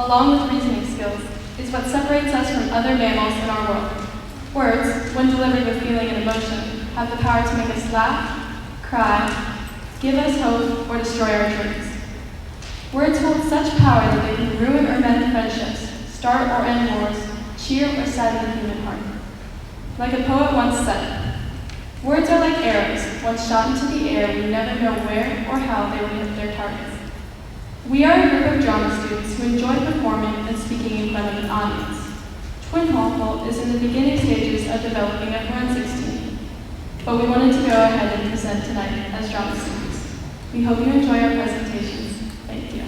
along with reasoning skills, is what separates us from other mammals in our world. Words, when delivered with feeling and emotion, have the power to make us laugh, cry, give us hope, or destroy our dreams. Words hold such power that they can ruin or mend friendships, start or end wars, cheer or sadden the human heart. Like a poet once said, words are like arrows. Once shot into the air, we never know where or how they will hit their targets. We are a group of drama students who enjoy performing and speaking in front of an audience. Twenhofel is in the beginning stages of developing a forensics team, but we wanted to go ahead and present tonight as drama students. We hope you enjoy our presentations. Thank you.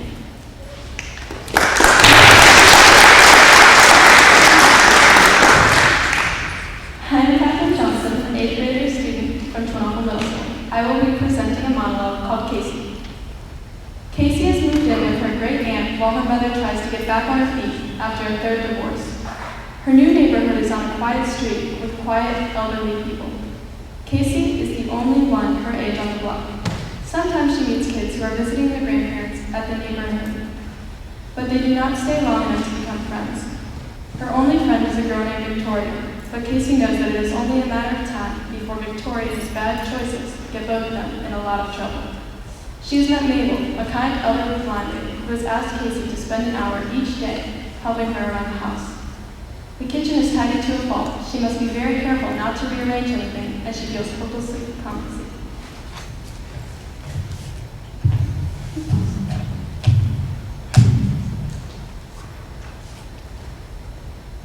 I'm Kenton, an 8th grader student from Twenhofel Middle School. I will be presenting a monologue called Casey. Casey has moved in with her great aunt while her mother tries to get back on her feet after a 3rd divorce. Her new neighborhood is on a quiet street with quiet, elderly people. Casey is the only one her age on the block. Sometimes she meets kids who are visiting their grandparents at the neighborhood, but they do not stay long enough to become friends. Her only friend is a girl named Victoria, but Casey knows that it is only a matter of time before Victoria's bad choices get both of them in a lot of trouble. She has met Mabel, a kind elderly blind lady, who has asked Casey to spend an hour each day helping her around the house. The kitchen is tidy to a fault. She must be very careful not to rearrange anything, as she feels hopelessly compensated.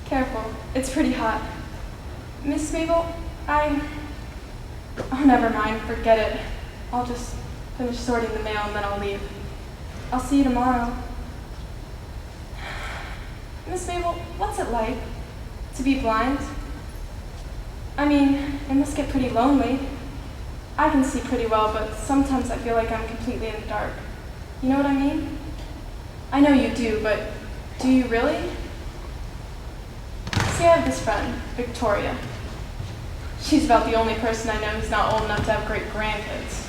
Careful, it's pretty hot. Miss Mabel, oh, never mind, forget it. I'll just finish sorting the mail and then I'll leave. I'll see you tomorrow. Miss Mabel, what's it like to be blind? I mean, it must get pretty lonely. I can see pretty well, but sometimes I feel like I'm completely in the dark. You know what I mean? I know you do, but do you really? See, I have this friend, Victoria. She's about the only person I know who's not old enough to have great grandkids.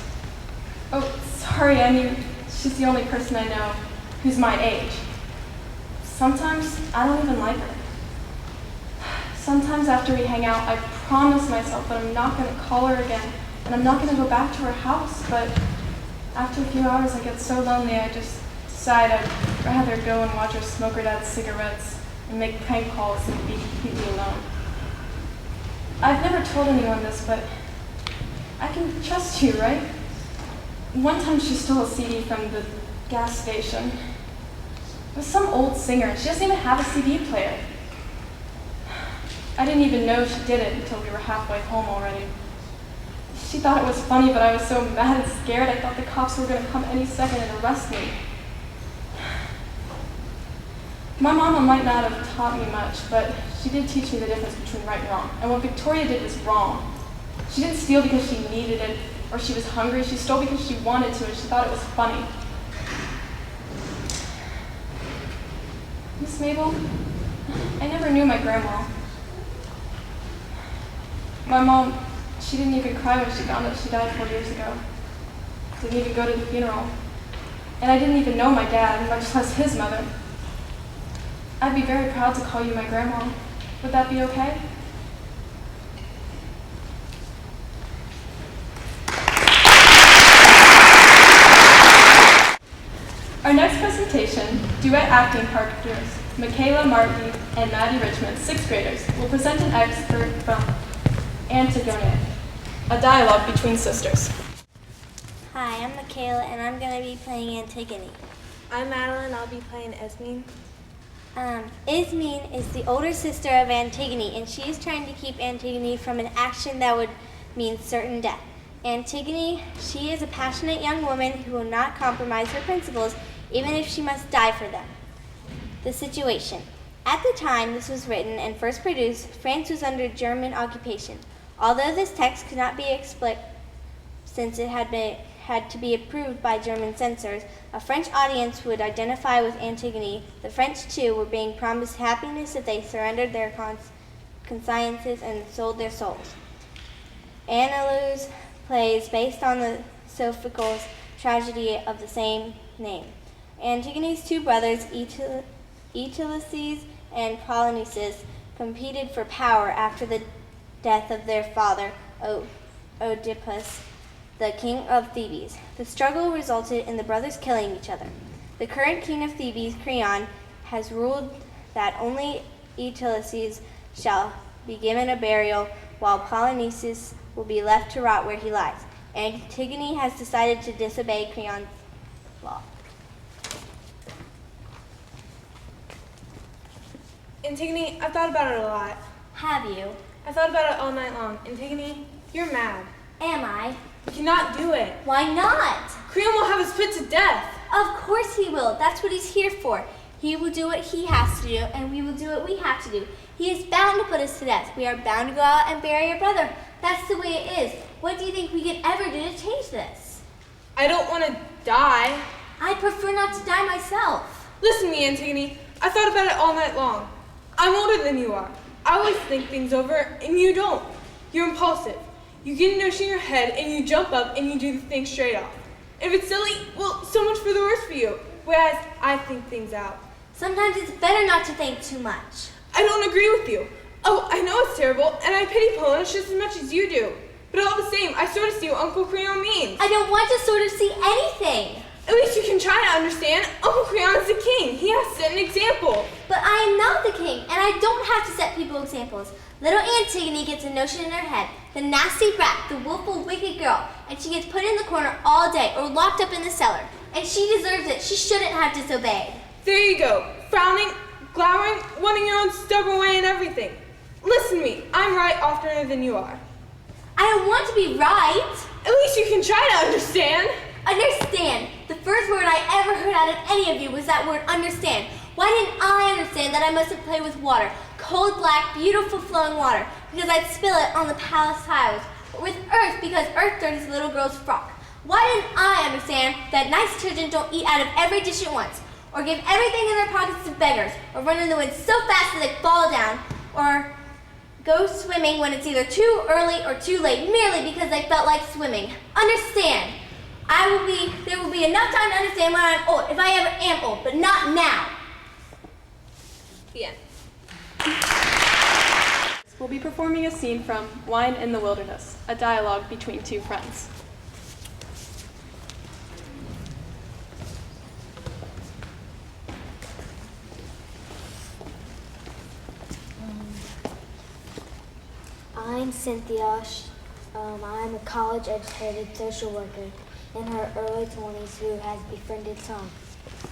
Oh, sorry, I mean, she's the only person I know who's my age. Sometimes I don't even like her. Sometimes after we hang out, I promise myself that I'm not going to call her again, and I'm not going to go back to her house, but after a few hours I get so lonely I just decide I'd rather go and watch her smoke her dad's cigarettes and make prank calls than be completely alone. I've never told anyone this, but I can trust you, right? One time she stole a CD from the gas station. It was some old singer. She doesn't even have a CD player. I didn't even know she did it until we were halfway home already. She thought it was funny, but I was so mad and scared I thought the cops were going to come any second and arrest me. My mama might not have taught me much, but she did teach me the difference between right and wrong. And what Victoria did was wrong. She didn't steal because she needed it or she was hungry. She stole because she wanted to and she thought it was funny. Miss Mabel, I never knew my grandma. My mom, she didn't even cry when she found out she died 4 years ago. Didn't even go to the funeral. And I didn't even know my dad, much less his mother. I'd be very proud to call you my grandma. Would that be okay? Our next presentation, duet acting partners, Michaela Martin and Maddie Richmond, 6th graders, will present an excerpt from Antigone, a dialogue between sisters. Hi, I'm Michaela, and I'm going to be playing Antigone. I'm Madeline, I'll be playing Esmeen. Ismene is the older sister of Antigone, and she is trying to keep Antigone from an action that would mean certain death. Antigone, she is a passionate young woman who will not compromise her principles, even if she must die for them. The situation. At the time this was written and first produced, France was under German occupation. Although this text could not be explicit, since it had to be approved by German censors, a French audience would identify with Antigone. The French, too, were being promised happiness if they surrendered their consciences and sold their souls. Annelau's plays based on the Sophocles tragedy of the same name. Antigone's two brothers, Aeschylus and Polynices competed for power after the death of their father, Oedipus, the king of Thebes. The struggle resulted in the brothers killing each other. The current king of Thebes, Creon, has ruled that only Aeschylus shall be given a burial, while Polynices will be left to rot where he lies. Antigone has decided to disobey Creon's law. Antigone, I've thought about it a lot. Have you? I thought about it all night long. Antigone, you're mad. Am I? You cannot do it. Why not? Creon will have us put to death. Of course he will. That's what he's here for. He will do what he has to do, and we will do what we have to do. He is bound to put us to death. We are bound to go out and bury your brother. That's the way it is. What do you think we could ever do to change this? I don't want to die. I'd prefer not to die myself. Listen to me, Antigone. I thought about it all night long. I'm older than you are. I always think things over, and you don't. You're impulsive. You get a notion in your head, and you jump up, and you do the thing straight off. If it's silly, well, so much for the worse for you. Whereas I think things out. Sometimes it's better not to think too much. I don't agree with you. Oh, I know it's terrible, and I pity Polish just as much as you do. But all the same, I sort of see what Uncle Creon means. I don't want to sort of see anything. At least you can try to understand. Uncle Creon is the king. He has to set an example. But I am not the king, and I don't have to set people examples. Little Antigone gets a notion in her head, the nasty brat, the willful, wicked girl, and she gets put in the corner all day or locked up in the cellar. And she deserves it. She shouldn't have disobeyed. There you go. Frowning, glowering, wanting your own stubborn way and everything. Listen to me. I'm right oftener than you are. I don't want to be right. At least you can try to understand. Understand. The first word I ever heard out of any of you was that word understand. Why didn't I understand that I mustn't play with water? Cold, black, beautiful flowing water, because I'd spill it on the palace tiles. Or with earth, because earth dirties the little girl's frock. Why didn't I understand that nice children don't eat out of every dish at once, or give everything in their pockets to beggars, or run in the wind so fast that they fall down, or go swimming when it's either too early or too late, merely because they felt like swimming? Understand. There will be enough time to understand when I'm old, if I ever am old, but not now. The end. We'll be performing a scene from Wine in the Wilderness, a dialogue between two friends. I'm Cynthia. I'm a college-educated social worker in her early 20s who has befriended Tom.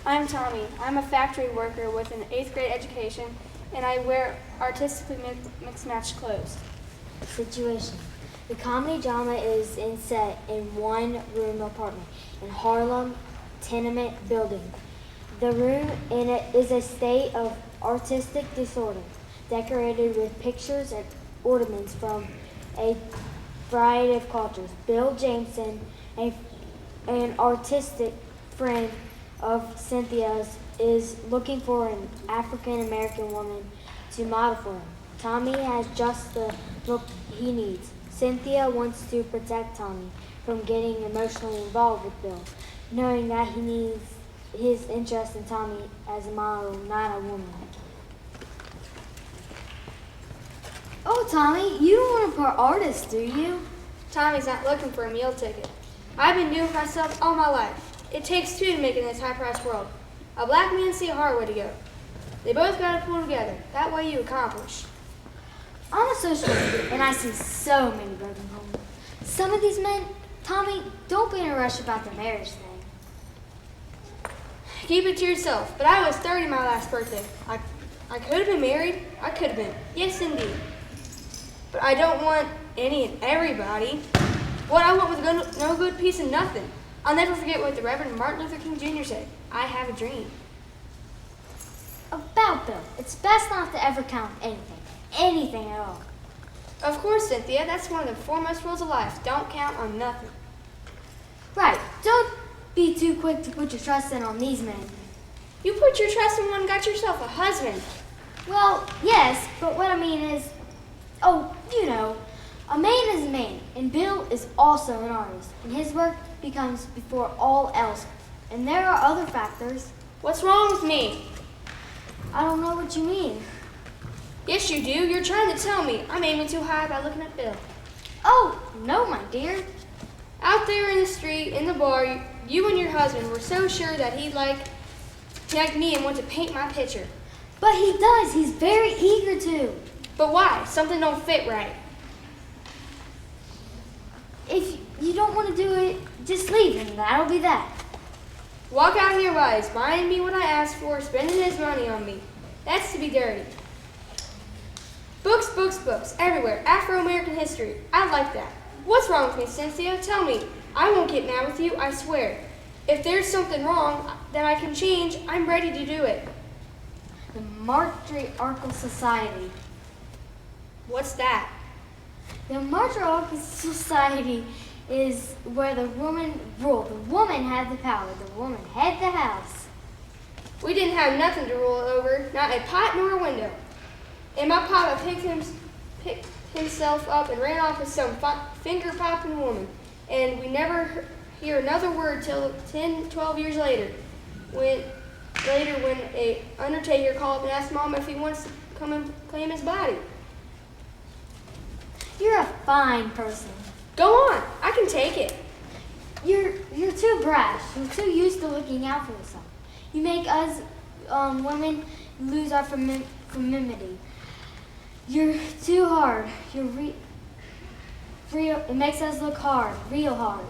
I'm Tommy. I'm a factory worker with an 8th grade education, and I wear artistically mixed-matched clothes. Situation. The comedy drama is set in one-room apartment in Harlem tenement building. The room in it is a state of artistic disorder, decorated with pictures and ornaments from a variety of cultures. Bill Jameson, an artistic friend of Cynthia's, is looking for an African-American woman to model for him. Tommy has just the look he needs. Cynthia wants to protect Tommy from getting emotionally involved with Bill, knowing that he needs his interest in Tommy as a model, not a woman. Oh, Tommy, you don't want to part artist, do you? Tommy's not looking for a meal ticket. I've been doing it myself all my life. It takes two to make it in this high-priced world. A black man see a hard way to go. They both got to pull together. That way you accomplish. I'm a social worker, and I see so many broken homes. Some of these men, Tommy, don't be in a rush about the marriage thing. Keep it to yourself. But I was 30 my last birthday. I could have been married. I could have been. Yes, indeed. But I don't want any and everybody. What I want was no good piece of nothing. I'll never forget what the Reverend Martin Luther King Jr. said. I have a dream. About Bill, it's best not to ever count anything at all. Of course, Cynthia. That's one of the foremost rules of life. Don't count on nothing. Right, don't be too quick to put your trust in on these men. You put your trust in one and got yourself a husband. Well, yes, but what I mean is, you know, a man is a man, and Bill is also an artist, and his work becomes before all else. And there are other factors. What's wrong with me? I don't know what you mean. Yes, you do. You're trying to tell me I'm aiming too high by looking at Bill. Oh, no, my dear. Out there in the street, in the bar, you and your husband were so sure that he'd like me and want to paint my picture. But he does. He's very eager to. But why? Something don't fit right. If you don't want to do it, just leave him. That'll be that. Walk out here while he's buying me what I asked for, spending his money on me. That's to be dirty. Books, books, books, everywhere. Afro-American history. I like that. What's wrong with me, Cynthia? Tell me. I won't get mad with you, I swear. If there's something wrong that I can change, I'm ready to do it. The Matriarchal Society. What's that? The Matriarchal Society is where the woman ruled. The woman had the power. The woman had the house. We didn't have nothing to rule over, not a pot nor a window. And my papa picked himself up and ran off with some finger-popping woman. And we never hear another word till 10, 12 years later. When a undertaker called up and asked Mom if he wants to come and claim his body. You're a fine person. Go on, I can take it. You're too brash. You're too used to looking out for yourself. You make us women lose our femininity. You're too hard. You're real. It makes us look hard, real hard.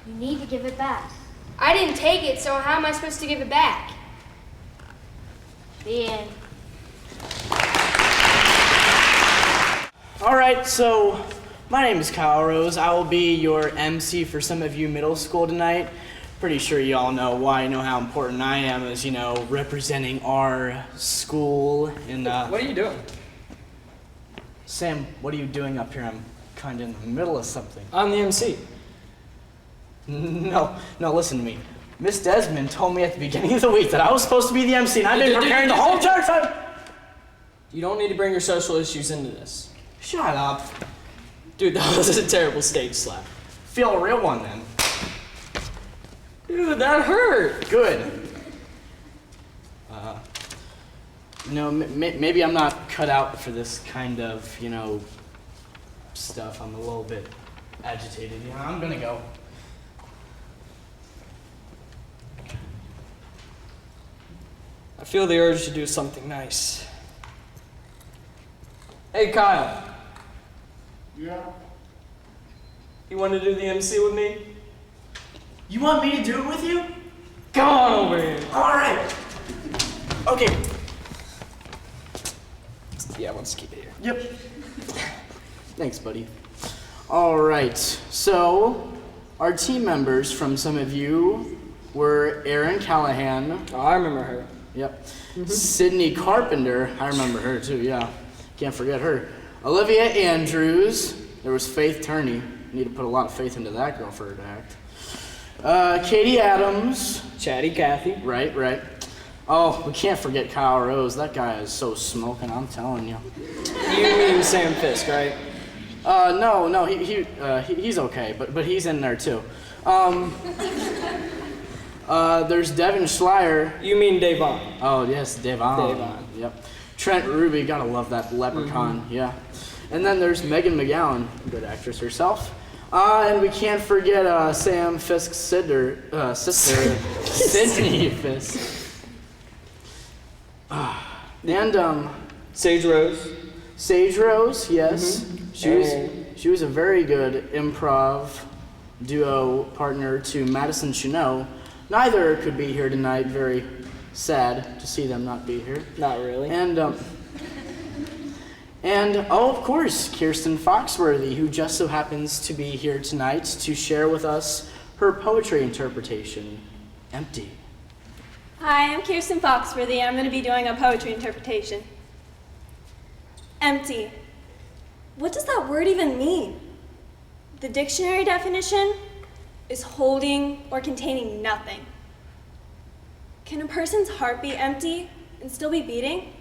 You need to give it back. I didn't take it, so how am I supposed to give it back? The end. All right, so my name is Kyle Rose. I will be your MC for some of you middle school tonight. Pretty sure you all know why. You know how important I am as, representing our school. And What are you doing? Sam, what are you doing up here? I'm kind of in the middle of something. I'm the MC. No, listen to me. Miss Desmond told me at the beginning of the week that I was supposed to be the MC, and I've been preparing the whole entire time. You don't need to bring your social issues into this. Shut up. Dude, that was a terrible stage slap. Feel a real one then. Dude, that hurt. Good. Maybe I'm not cut out for this kind of, stuff. I'm a little bit agitated. I'm gonna go. I feel the urge to do something nice. Hey, Kyle. Yeah? You want to do the MC with me? You want me to do it with you? Come on over here. All right. Okay. Yeah, let's keep it here. Yep. Thanks, buddy. All right. So, our team members from some of you were Erin Callahan. Oh, I remember her. Yep. Sydney Carpenter. I remember her too, yeah. Can't forget her. Olivia Andrews. There was Faith Turney. Need to put a lot of faith into that girl for her to act. Katie Adams. Chatty Cathy. Right. Oh, we can't forget Kyle Rose. That guy is so smoking, I'm telling you. You mean Sam Fisk, right? No, he's okay, but he's in there too. There's Devin Schleier. You mean Davon. Oh, yes, Davon. Yep. Trent Ruby, gotta love that leprechaun, yeah. And then there's Megan McGowan, good actress herself. And we can't forget Sam Fisk's sister, Sydney Fisk. And Sage Rose. Sage Rose, yes. She was a very good improv duo partner to Madison Chenot. Neither could be here tonight. Very sad to see them not be here. Not really. And of course, Kirsten Foxworthy, who just so happens to be here tonight to share with us her poetry interpretation, Empty. Hi, I'm Kirsten Foxworthy, and I'm going to be doing a poetry interpretation. Empty. What does that word even mean? The dictionary definition is holding or containing nothing. Can a person's heart be empty and still be beating?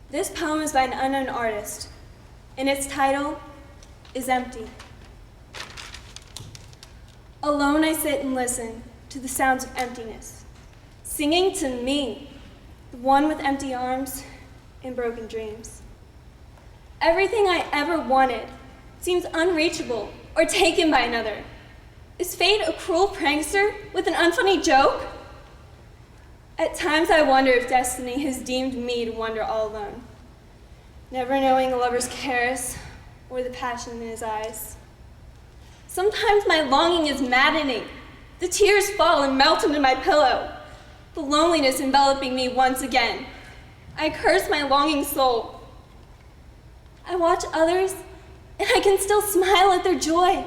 This poem is by an unknown artist, and its title is Empty. Alone I sit and listen to the sounds of emptiness, singing to me, the one with empty arms and broken dreams. Everything I ever wanted seems unreachable or taken by another. Is fate a cruel prankster with an unfunny joke? At times I wonder if destiny has deemed me to wander all alone, never knowing a lover's caress or the passion in his eyes. Sometimes my longing is maddening. The tears fall and melt into my pillow, the loneliness enveloping me once again. I curse my longing soul. I watch others, and I can still smile at their joy.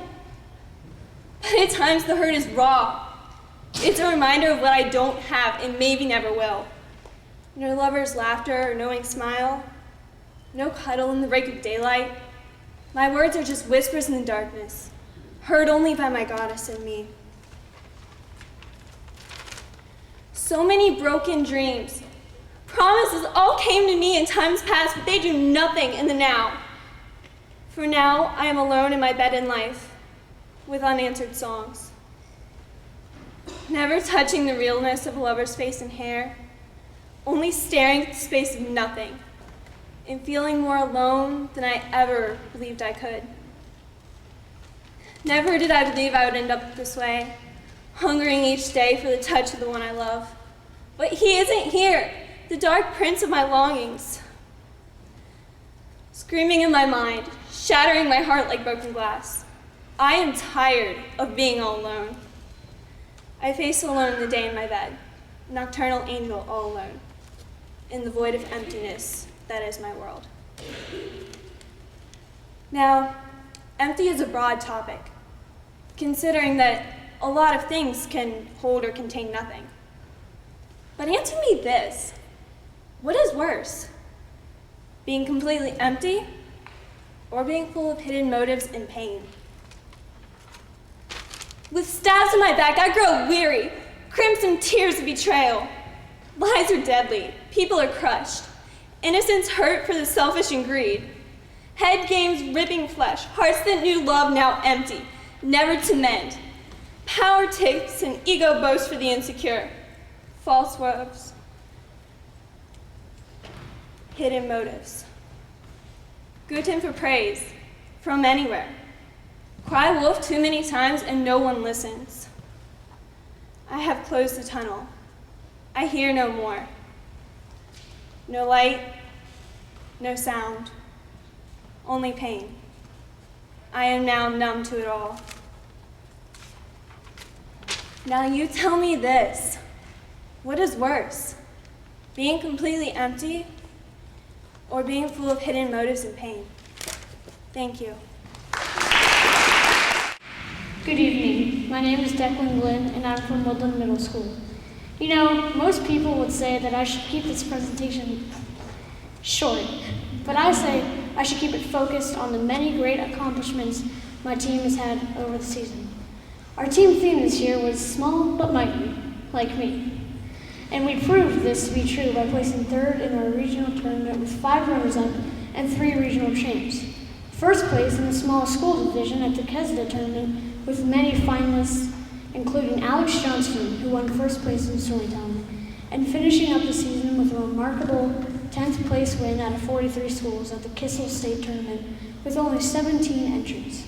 But at times the hurt is raw. It's a reminder of what I don't have and maybe never will. No lover's laughter or knowing smile. No cuddle in the break of daylight. My words are just whispers in the darkness, heard only by my goddess and me. So many broken dreams. Promises all came to me in times past, but they do nothing in the now. For now, I am alone in my bed in life, with unanswered songs. Never touching the realness of a lover's face and hair, only staring at the space of nothing, and feeling more alone than I ever believed I could. Never did I believe I would end up this way, hungering each day for the touch of the one I love. But he isn't here, the dark prince of my longings. Screaming in my mind, shattering my heart like broken glass. I am tired of being all alone. I face alone the day in my bed, nocturnal angel all alone, in the void of emptiness that is my world. Now, empty is a broad topic, considering that a lot of things can hold or contain nothing. But answer me this, what is worse? Being completely empty or being full of hidden motives and pain? With stabs in my back, I grow weary, crimson tears of betrayal. Lies are deadly, people are crushed. Innocence hurt for the selfish and greed. Head games ripping flesh, hearts that knew love now empty, never to mend. Power takes and ego boasts for the insecure. False words, hidden motives. Good hymn for praise, from anywhere. Cry wolf too many times and no one listens. I have closed the tunnel. I hear no more. No light, no sound, only pain. I am now numb to it all. Now you tell me this, what is worse? Being completely empty or being full of hidden motives and pain? Thank you. Good evening. My name is Declan Glenn, and I'm from Woodland Middle School. You know, most people would say that I should keep this presentation short, but I say I should keep it focused on the many great accomplishments my team has had over the season. Our team theme this year was small but mighty, like me. And we proved this to be true by placing third in our regional tournament with 5 runners-up and 3 regional champs. First place in the small school division at the TheKCSD tournament with many finalists, including Alex Johnston, who won first place in storytelling, and finishing up the season with a remarkable 10th place win out of 43 schools at the TheKCSD State Tournament with only 17 entries.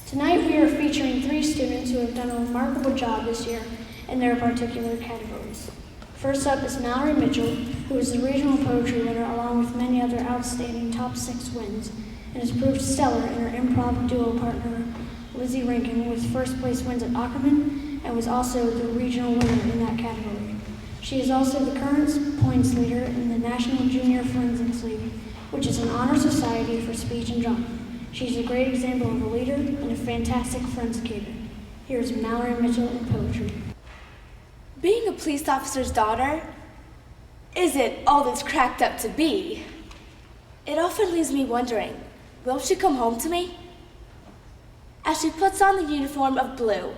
Tonight we are featuring 3 students who have done a remarkable job this year in their particular categories. First up is Mallory Mitchell, who is the regional poetry winner along with many other outstanding top 6 wins, and has proved stellar in her improv duo partner Lizzie Rankin with first place wins at Ackerman and was also the regional winner in that category. She is also the current points leader in the National Junior Forensics League, which is an honor society for speech and drama. She's a great example of a leader and a fantastic forensicator. Here's Mallory Mitchell in poetry. Being a police officer's daughter, is it all it's cracked up to be? It often leaves me wondering, will she come home to me? As she puts on the uniform of blue,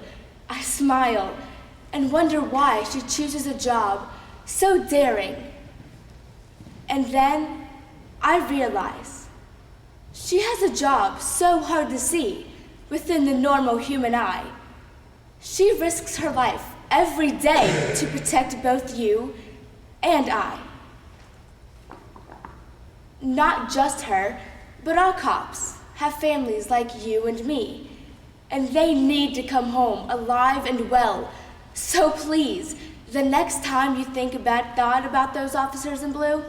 I smile and wonder why she chooses a job so daring. And then I realize she has a job so hard to see within the normal human eye. She risks her life every day to protect both you and I. Not just her, but all cops have families like you and me, and they need to come home alive and well. So please, the next time you think about those officers in blue,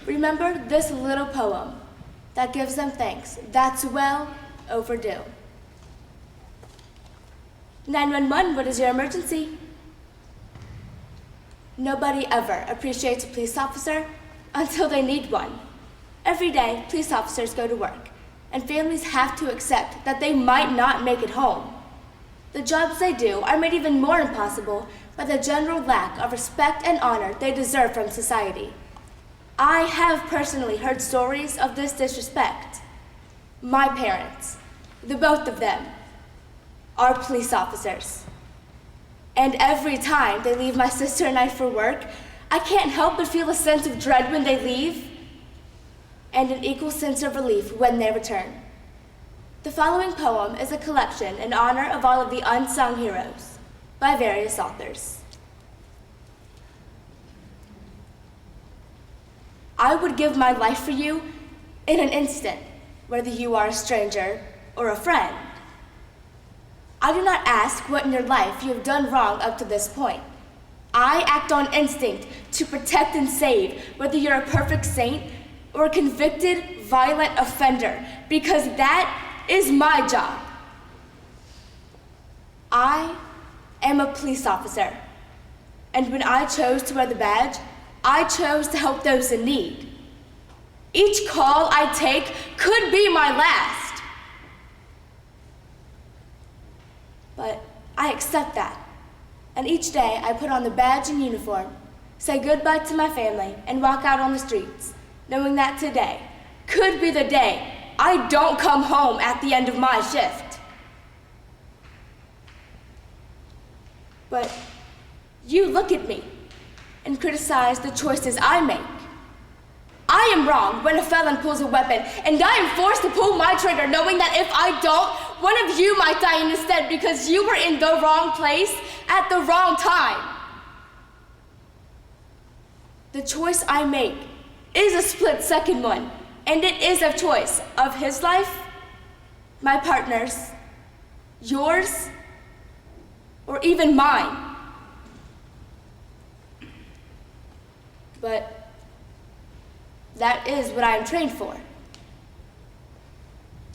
remember this little poem that gives them thanks. That's well overdue. 911, what is your emergency? Nobody ever appreciates a police officer until they need one. Every day, police officers go to work, and families have to accept that they might not make it home. The jobs they do are made even more impossible by the general lack of respect and honor they deserve from society. I have personally heard stories of this disrespect. My parents, the both of them, are police officers. And every time they leave my sister and I for work, I can't help but feel a sense of dread when they leave, and an equal sense of relief when they return. The following poem is a collection in honor of all of the unsung heroes by various authors. I would give my life for you in an instant, whether you are a stranger or a friend. I do not ask what in your life you have done wrong up to this point. I act on instinct to protect and save, whether you're a perfect saint or a convicted, violent offender, because that is my job. I am a police officer, and when I chose to wear the badge, I chose to help those in need. Each call I take could be my last, but I accept that, and each day I put on the badge and uniform, say goodbye to my family, and walk out on the streets, knowing that today could be the day I don't come home at the end of my shift. But you look at me and criticize the choices I make. I am wrong when a felon pulls a weapon, and I am forced to pull my trigger knowing that if I don't, one of you might die instead because you were in the wrong place at the wrong time. The choice I make is a split-second one, and it is a choice of his life, my partner's, yours, or even mine. But that is what I am trained for.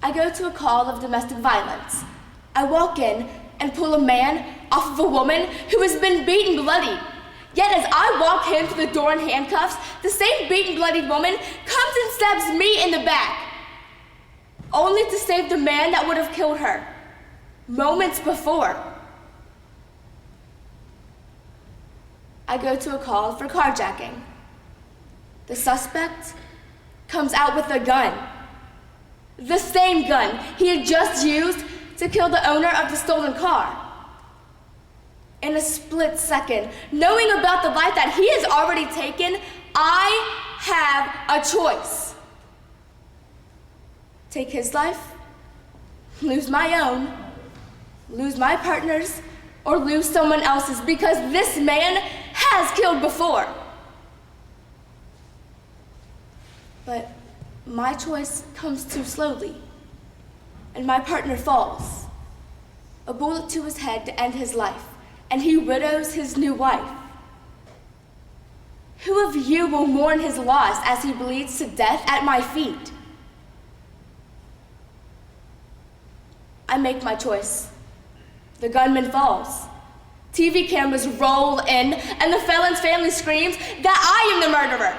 I go to a call of domestic violence. I walk in and pull a man off of a woman who has been beaten bloody. Yet as I walk him to the door in handcuffs, the same beaten, bloodied woman comes and stabs me in the back, only to save the man that would have killed her moments before. I go to a call for carjacking. The suspect comes out with a gun, the same gun he had just used to kill the owner of the stolen car. In a split second, knowing about the life that he has already taken, I have a choice. Take his life, lose my own, lose my partner's, or lose someone else's, because this man has killed before. But my choice comes too slowly, and my partner falls. A bullet to his head to end his life, and he widows his new wife. Who of you will mourn his loss as he bleeds to death at my feet? I make my choice. The gunman falls. TV cameras roll in, and the felon's family screams that I am the murderer,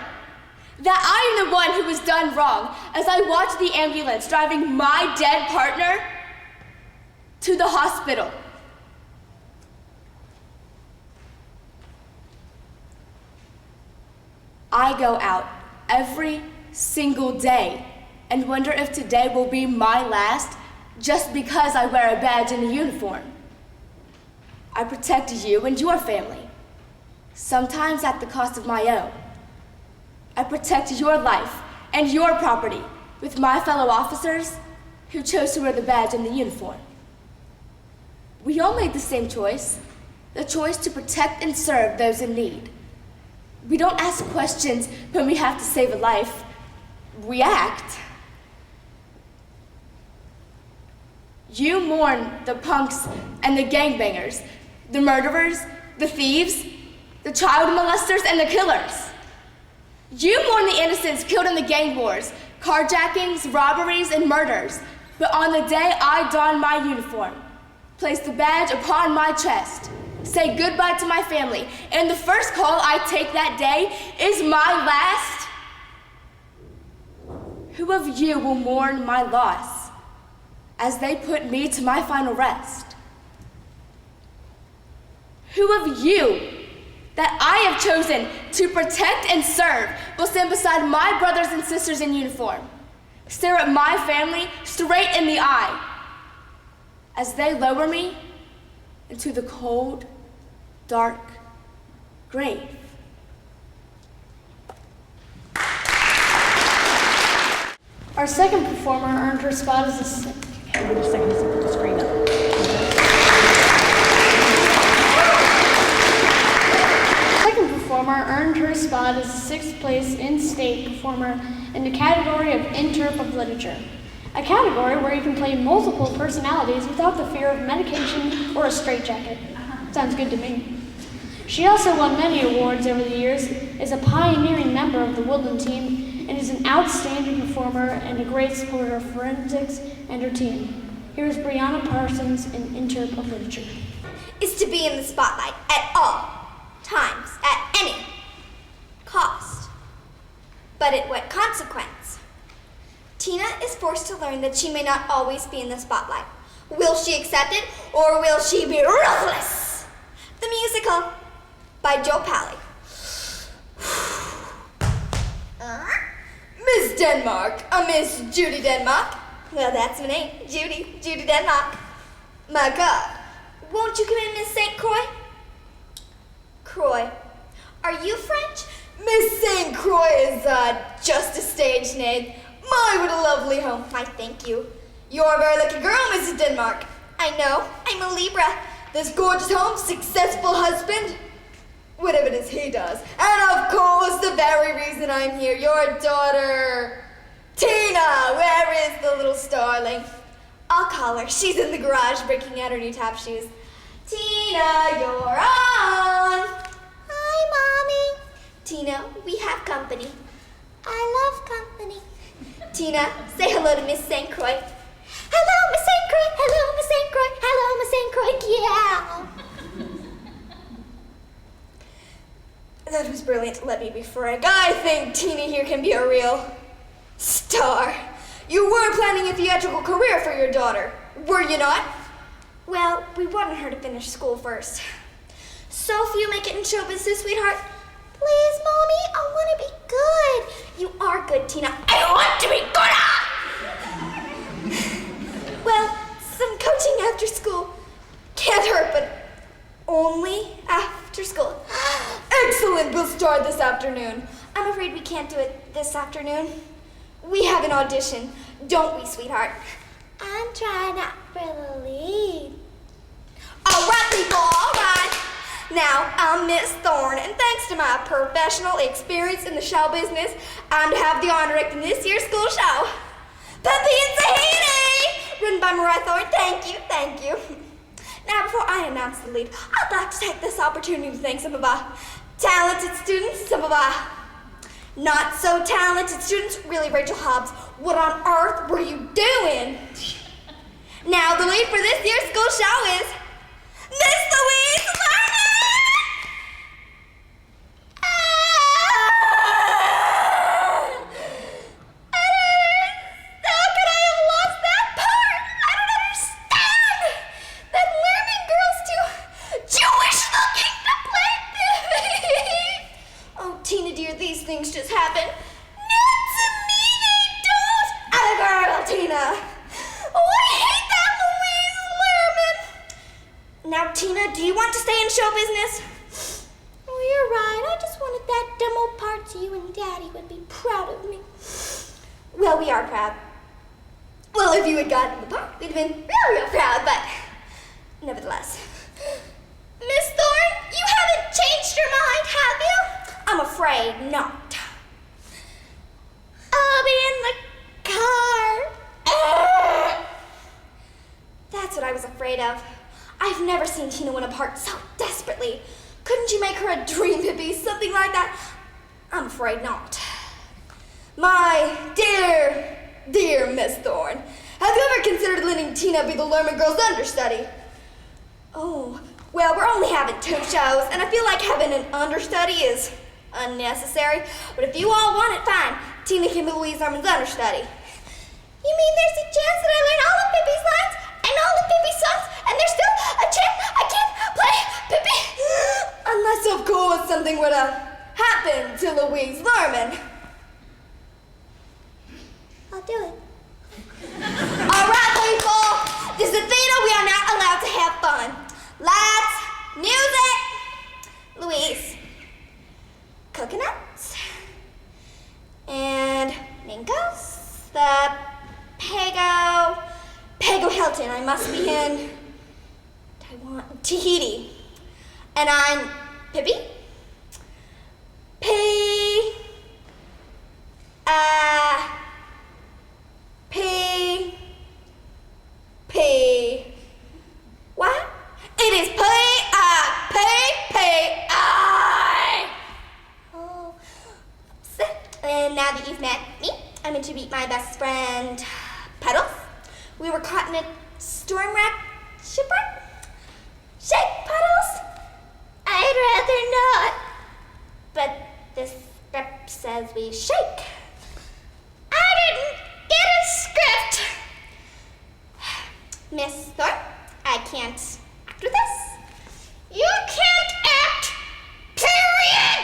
that I am the one who has done wrong, as I watch the ambulance driving my dead partner to the hospital. I go out every single day and wonder if today will be my last just because I wear a badge and a uniform. I protect you and your family, sometimes at the cost of my own. I protect your life and your property with my fellow officers who chose to wear the badge and the uniform. We all made the same choice, the choice to protect and serve those in need. We don't ask questions when we have to save a life. We act. You mourn the punks and the gangbangers, the murderers, the thieves, the child molesters, and the killers. You mourn the innocents killed in the gang wars, carjackings, robberies, and murders. But on the day I don my uniform, place the badge upon my chest, say goodbye to my family, and the first call I take that day is my last, who of you will mourn my loss as they put me to my final rest? Who of you that I have chosen to protect and serve will stand beside my brothers and sisters in uniform, stare at my family straight in the eye as they lower me into the cold, dark grave? Our second performer earned her spot as a Wait a second, just put the screen up. second performer earned her spot as a 6th place in-state performer in the category of Interp of Literature, a category where you can play multiple personalities without the fear of medication or a straitjacket. Sounds good to me. She also won many awards over the years, is a pioneering member of the Woodland team, and is an outstanding performer and a great supporter of forensics and her team. Here's Brianna Parsons in Interp of Literature. Is to be in the spotlight at all times, at any cost. But at what consequence? Tina is forced to learn that she may not always be in the spotlight. Will she accept it, or will she be ruthless? The musical by Joe Pally. Miss Denmark, Miss Judy Denmark. Well, that's my name, Judy Denmark. My God, won't you come in, Miss St. Croix? Croix, are you French? Miss St. Croix is just a stage name. My, what a lovely home. I thank you. You're a very lucky girl, Mrs. Denmark. I know, I'm a Libra. This gorgeous home, successful husband, whatever it is he does. And of course, the very reason I'm here, your daughter, Tina. Where is the little starling? I'll call her. She's in the garage breaking out her new tap shoes. Tina, you're on. Hi, Mommy. Tina, we have company. I love company. Tina, say hello to Miss St. Croix. Hello, Miss St. Croix. Hello, Miss St. Croix. Hello, Miss St. Croix. Yeah. That was brilliant. Let me be frank. I think Tina here can be a real star. You were planning a theatrical career for your daughter, were you not? Well, we wanted her to finish school first. So if you make it in show business, sweetheart, please, Mommy, I want to be good. You are good, Tina. I want to be good. Well, some coaching after school can't hurt, but only after school. Excellent, we'll start this afternoon. I'm afraid we can't do it this afternoon. We have an audition, don't we, sweetheart? I'm trying out for the lead. All right, people, all right. Now, I'm Miss Thorne, and thanks to my professional experience in the show business, I'm to have the honor directing this year's school show. Pepe and Tahiti! Written by Mariah Thorne. Thank you, thank you. Now, before I announce the lead, I'd like to take this opportunity to thank some of our talented students, some of our not so talented students. Really, Rachel Hobbs, what on earth were you doing? Now, the lead for this year's school show is Miss Louise Lerner! How could I have lost that part? I don't understand! That learning girl's too Jewish looking to play this. Oh, Tina dear, these things just happen. Not to me, they don't! Atta girl, Tina! Oh, I hate that Louise Lerman! Now, Tina, do you want to stay in show business? Oh, you're right. I just wanted that demo part so you and Daddy would be proud of me. Well, we are proud. Well, if you had gotten the part, we'd have been real, real proud, but Nevertheless. Miss Thorne, you haven't changed your mind, have you? I'm afraid not. I'll be in the car. That's what I was afraid of. I've never seen Tina win a part so desperately. Couldn't you make her a dream hippie, something like that? I'm afraid not. My dear, dear Miss Thorne, have you ever considered letting Tina be the Lerman girl's understudy? Oh, well, we're only having 2 shows, and I feel like having an understudy is unnecessary. But if you all want it, fine. Tina can be Louise Lerman's understudy. You mean there's a chance that I learn all of Pippi's lines and all of Pippi's songs, and there's still a chance I can't play Pippi? Unless, of course, something were to happen to Louise Lerman. I'll do it. All right, people. This is a theater. We are not allowed to have fun. Lights, music. Louise. Coconuts. And Ninkos. The Pago Hilton. I must be in Taiwan. Tahiti. And I'm Pippi. P. What? It is P-I-P-P-I. Oh, and now that you've met me, I'm going to meet my best friend, Puddles. We were caught in a storm wreck shipwreck. Shake, Puddles. I'd rather not. But this script says we shake. I didn't get a script. Miss Thorne, I can't act with this. You can't act, period.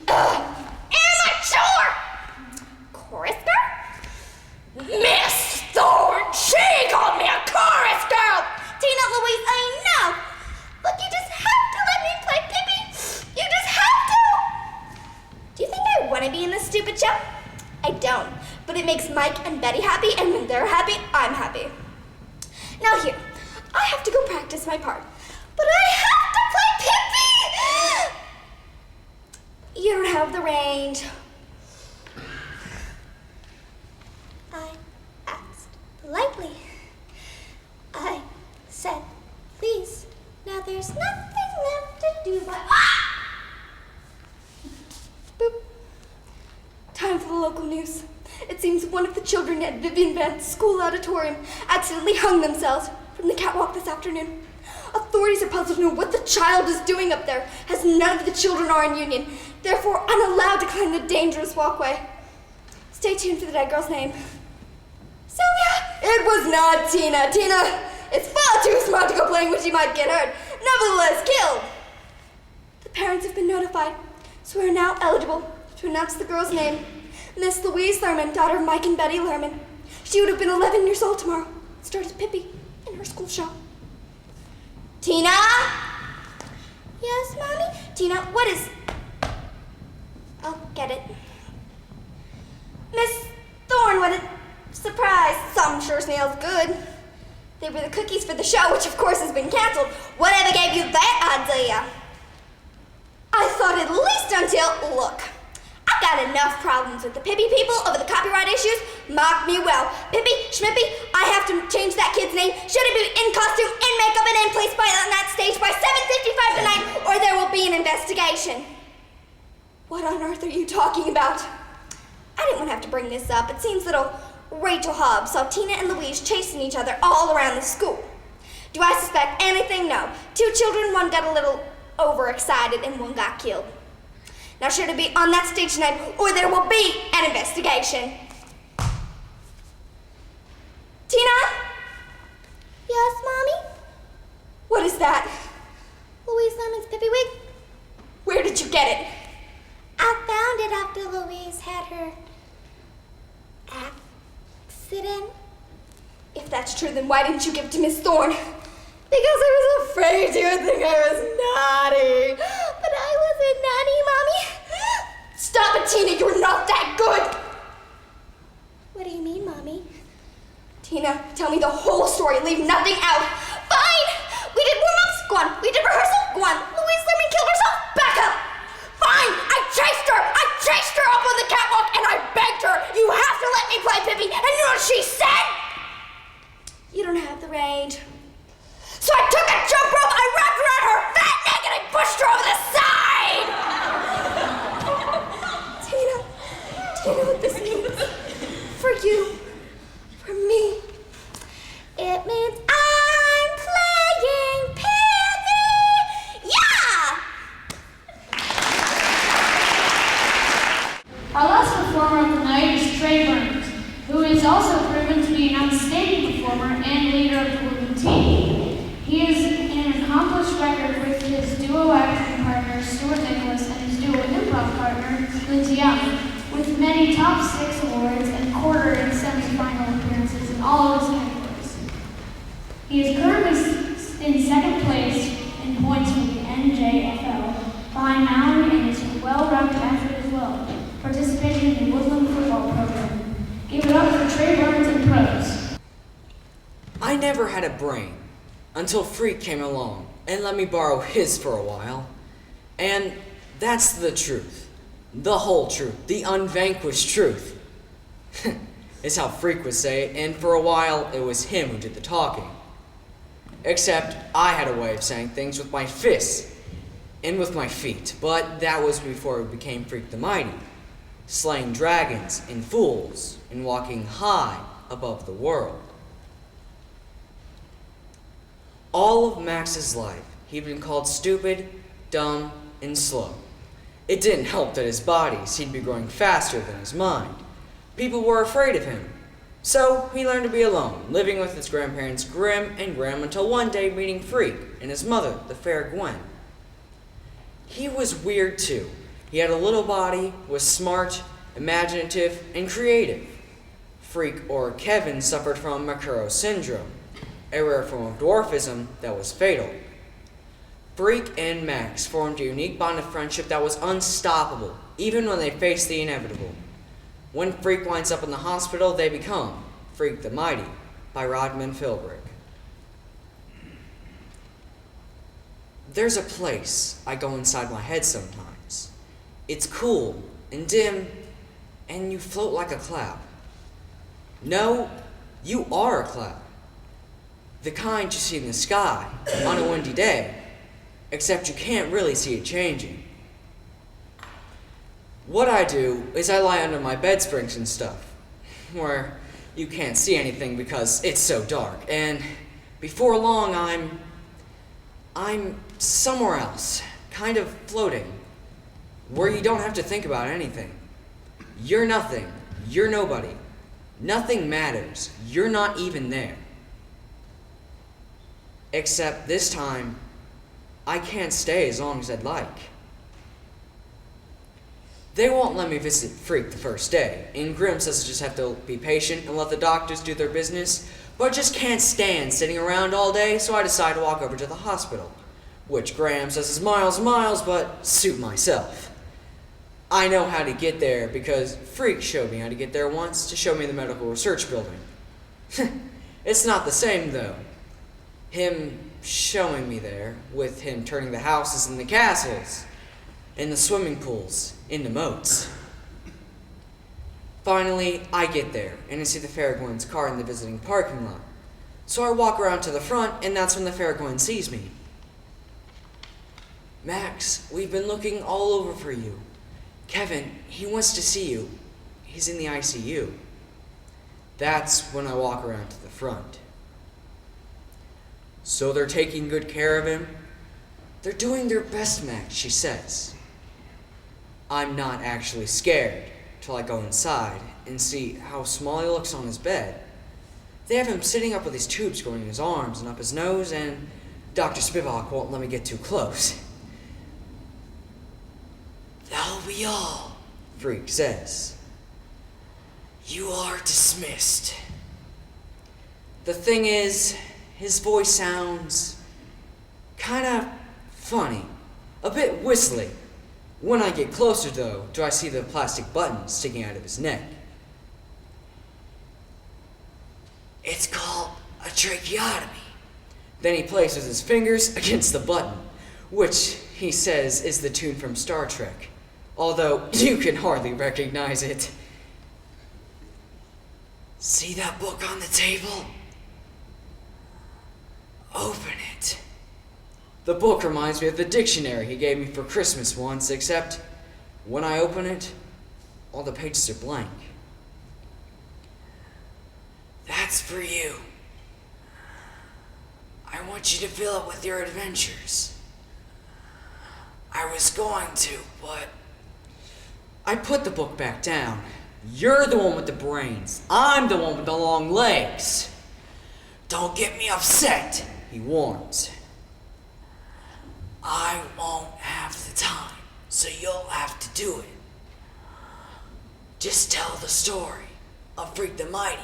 Amateur. Chorus girl? Miss Thorne, she called me a chorus girl. Tina, Louise, I know. But you just have to let me play Pippi. You just have to. Do you think I want to be in this stupid show? I don't, but it makes Mike and Betty happy, and when they're happy, I'm happy. Now here, I have to go practice my part, but I have to play Pippi! You don't have the range. I asked politely. I said, please. Now there's nothing left to do but... Boop. Time for the local news. It seems one of the children at Vivian Vance's school auditorium accidentally hung themselves from the catwalk this afternoon. Authorities are puzzled to know what the child is doing up there, as none of the children are in union, therefore unallowed to climb the dangerous walkway. Stay tuned for the dead girl's name. Sylvia! It was not Tina. Tina is far too smart to go playing when she might get hurt, nevertheless killed. The parents have been notified, so we are now eligible to announce the girl's name. Miss Louise Lerman, daughter of Mike and Betty Lerman. She would have been 11 years old tomorrow. Starred as Pippi in her school show. Tina? Yes, Mommy? Tina, what is... Oh, get it. Miss Thorne, what a surprise. Some sure smells good. They were the cookies for the show, which of course has been canceled. Whatever gave you that idea? I thought at least until... Look. I've got enough problems with the Pippi people over the copyright issues. Mark me well. Pippi, Schmippy, I have to change that kid's name. Should it be in costume, in makeup, and in place on that stage by 7:55 tonight, or there will be an investigation. What on earth are you talking about? I didn't want to have to bring this up. It seems little Rachel Hobbs saw Tina and Louise chasing each other all around the school. Do I suspect anything? No. 2 children, one got a little overexcited, and one got killed. Now, should it be on that stage tonight, or there will be an investigation? Tina? Yes, Mommy? What is that? Louise Lerman's Pippi wig. Where did you get it? I found it after Louise had her accident. If that's true, then why didn't you give it to Miss Thorne? Because I was afraid you would think I was naughty. But I wasn't naughty, Mommy. Stop it, Tina. You're not that good. What do you mean, Mommy? Tina, tell me the whole story. Leave nothing out. Fine! We did warm-ups. Go on. We did rehearsal. Go on. Louise Lemon killed herself. Back up. Fine! I chased her up on the catwalk and I begged her, you have to let me play Pippi. And you know what she said? You don't have the range. So I took a jump rope, I wrapped around her fat neck, and I pushed her over the side! Tina, do you know what this means? For you, for me. It means I'm playing Pippi! Yeah! Our last performer of the night is Trey Burns, who is also proven to be an outstanding performer and leader of the Woodland team. He is an accomplished record with his duo acting partner, Stuart Nicholas, and his duo improv partner, Lindsay Young, with many top 6 awards and quarter and semi-final appearances in all of his categories. He is currently in second place in points for the NJFL, behind Mallory and is a well-rounded athlete as well, participating in the Woodland football program. Give it up for Trey Burns and pros. I never had a brain until Freak came along and let me borrow his for a while. And that's the truth. The whole truth. The unvanquished truth. Is how Freak would say it, and for a while it was him who did the talking. Except I had a way of saying things with my fists and with my feet, but that was before it became Freak the Mighty, slaying dragons and fools and walking high above the world. All of Max's life, he'd been called stupid, dumb, and slow. It didn't help that his body seemed to be growing faster than his mind. People were afraid of him. So he learned to be alone, living with his grandparents Grim and Grim until one day meeting Freak and his mother, the fair Gwen. He was weird too. He had a little body, was smart, imaginative, and creative. Freak, or Kevin, suffered from Makuro syndrome, a rare form of dwarfism that was fatal. Freak and Max formed a unique bond of friendship that was unstoppable, even when they faced the inevitable. When Freak winds up in the hospital, they become Freak the Mighty by Rodman Philbrick. There's a place I go inside my head sometimes. It's cool and dim, and you float like a cloud. No, you are a cloud. The kind you see in the sky on a windy day, except you can't really see it changing. What I do is I lie under my bed springs and stuff, where you can't see anything because it's so dark, and before long I'm somewhere else, kind of floating, where you don't have to think about anything. You're nothing, you're nobody, nothing matters, you're not even there. Except this time, I can't stay as long as I'd like. They won't let me visit Freak the first day, and Grim says I just have to be patient and let the doctors do their business, but I just can't stand sitting around all day, so I decide to walk over to the hospital, which Graham says is miles and miles, but suit myself. I know how to get there because Freak showed me how to get there once to show me the medical research building. It's not the same though. Him showing me there, with him turning the houses into castles, and the swimming pools into moats. Finally, I get there, and I see the Fair Gwen's car in the visiting parking lot. So I walk around to the front, and that's when the Fair Gwen sees me. Max, we've been looking all over for you. Kevin, he wants to see you. He's in the ICU. That's when I walk around to the front. So they're taking good care of him? They're doing their best, Max, she says. I'm not actually scared till I go inside and see how small he looks on his bed. They have him sitting up with these tubes going in his arms and up his nose, and Dr. Spivak won't let me get too close. That'll be all, Freak says. You are dismissed. The thing is, his voice sounds kind of funny, a bit whistly. When I get closer, though, do I see the plastic button sticking out of his neck. It's called a tracheotomy. Then he places his fingers against the button, which he says is the tune from Star Trek, although you can hardly recognize it. See that book on the table? Open it. The book reminds me of the dictionary he gave me for Christmas once, except when I open it, all the pages are blank. That's for you. I want you to fill it with your adventures. I was going to, but I put the book back down. You're the one with the brains. I'm the one with the long legs. Don't get me upset, he warns. I won't have the time, so you'll have to do it. Just tell the story of Freak the Mighty,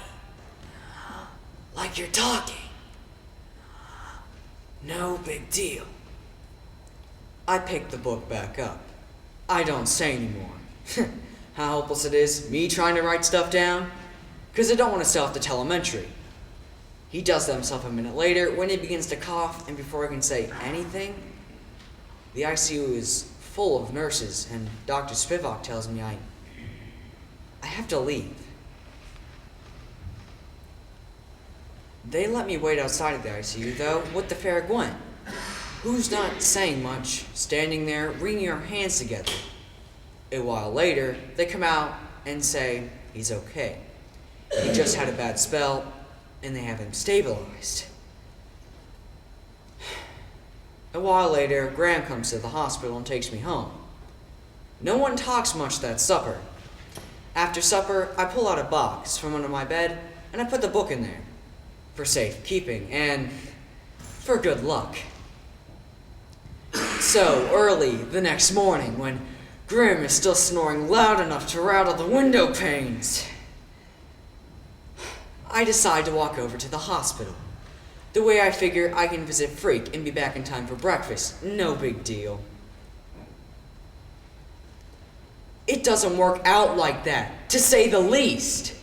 like you're talking. No big deal. I pick the book back up. I don't say anymore. How hopeless it is, me trying to write stuff down? Because I don't want to stay off the telemetry. He does that himself a minute later when he begins to cough, and before I can say anything, the ICU is full of nurses, and Dr. Spivak tells me I have to leave. They let me wait outside of the ICU, though, with the fair Gwen, who's not saying much, standing there, wringing her hands together. A while later, they come out and say he's okay. He just had a bad spell, and they have him stabilized. A while later, Graham comes to the hospital and takes me home. No one talks much that supper. After supper, I pull out a box from under my bed, and I put the book in there. For safekeeping, and for good luck. So, early the next morning, when Grim is still snoring loud enough to rattle the window panes, I decide to walk over to the hospital. The way I figure I can visit Freak and be back in time for breakfast. No big deal. It doesn't work out like that, to say the least.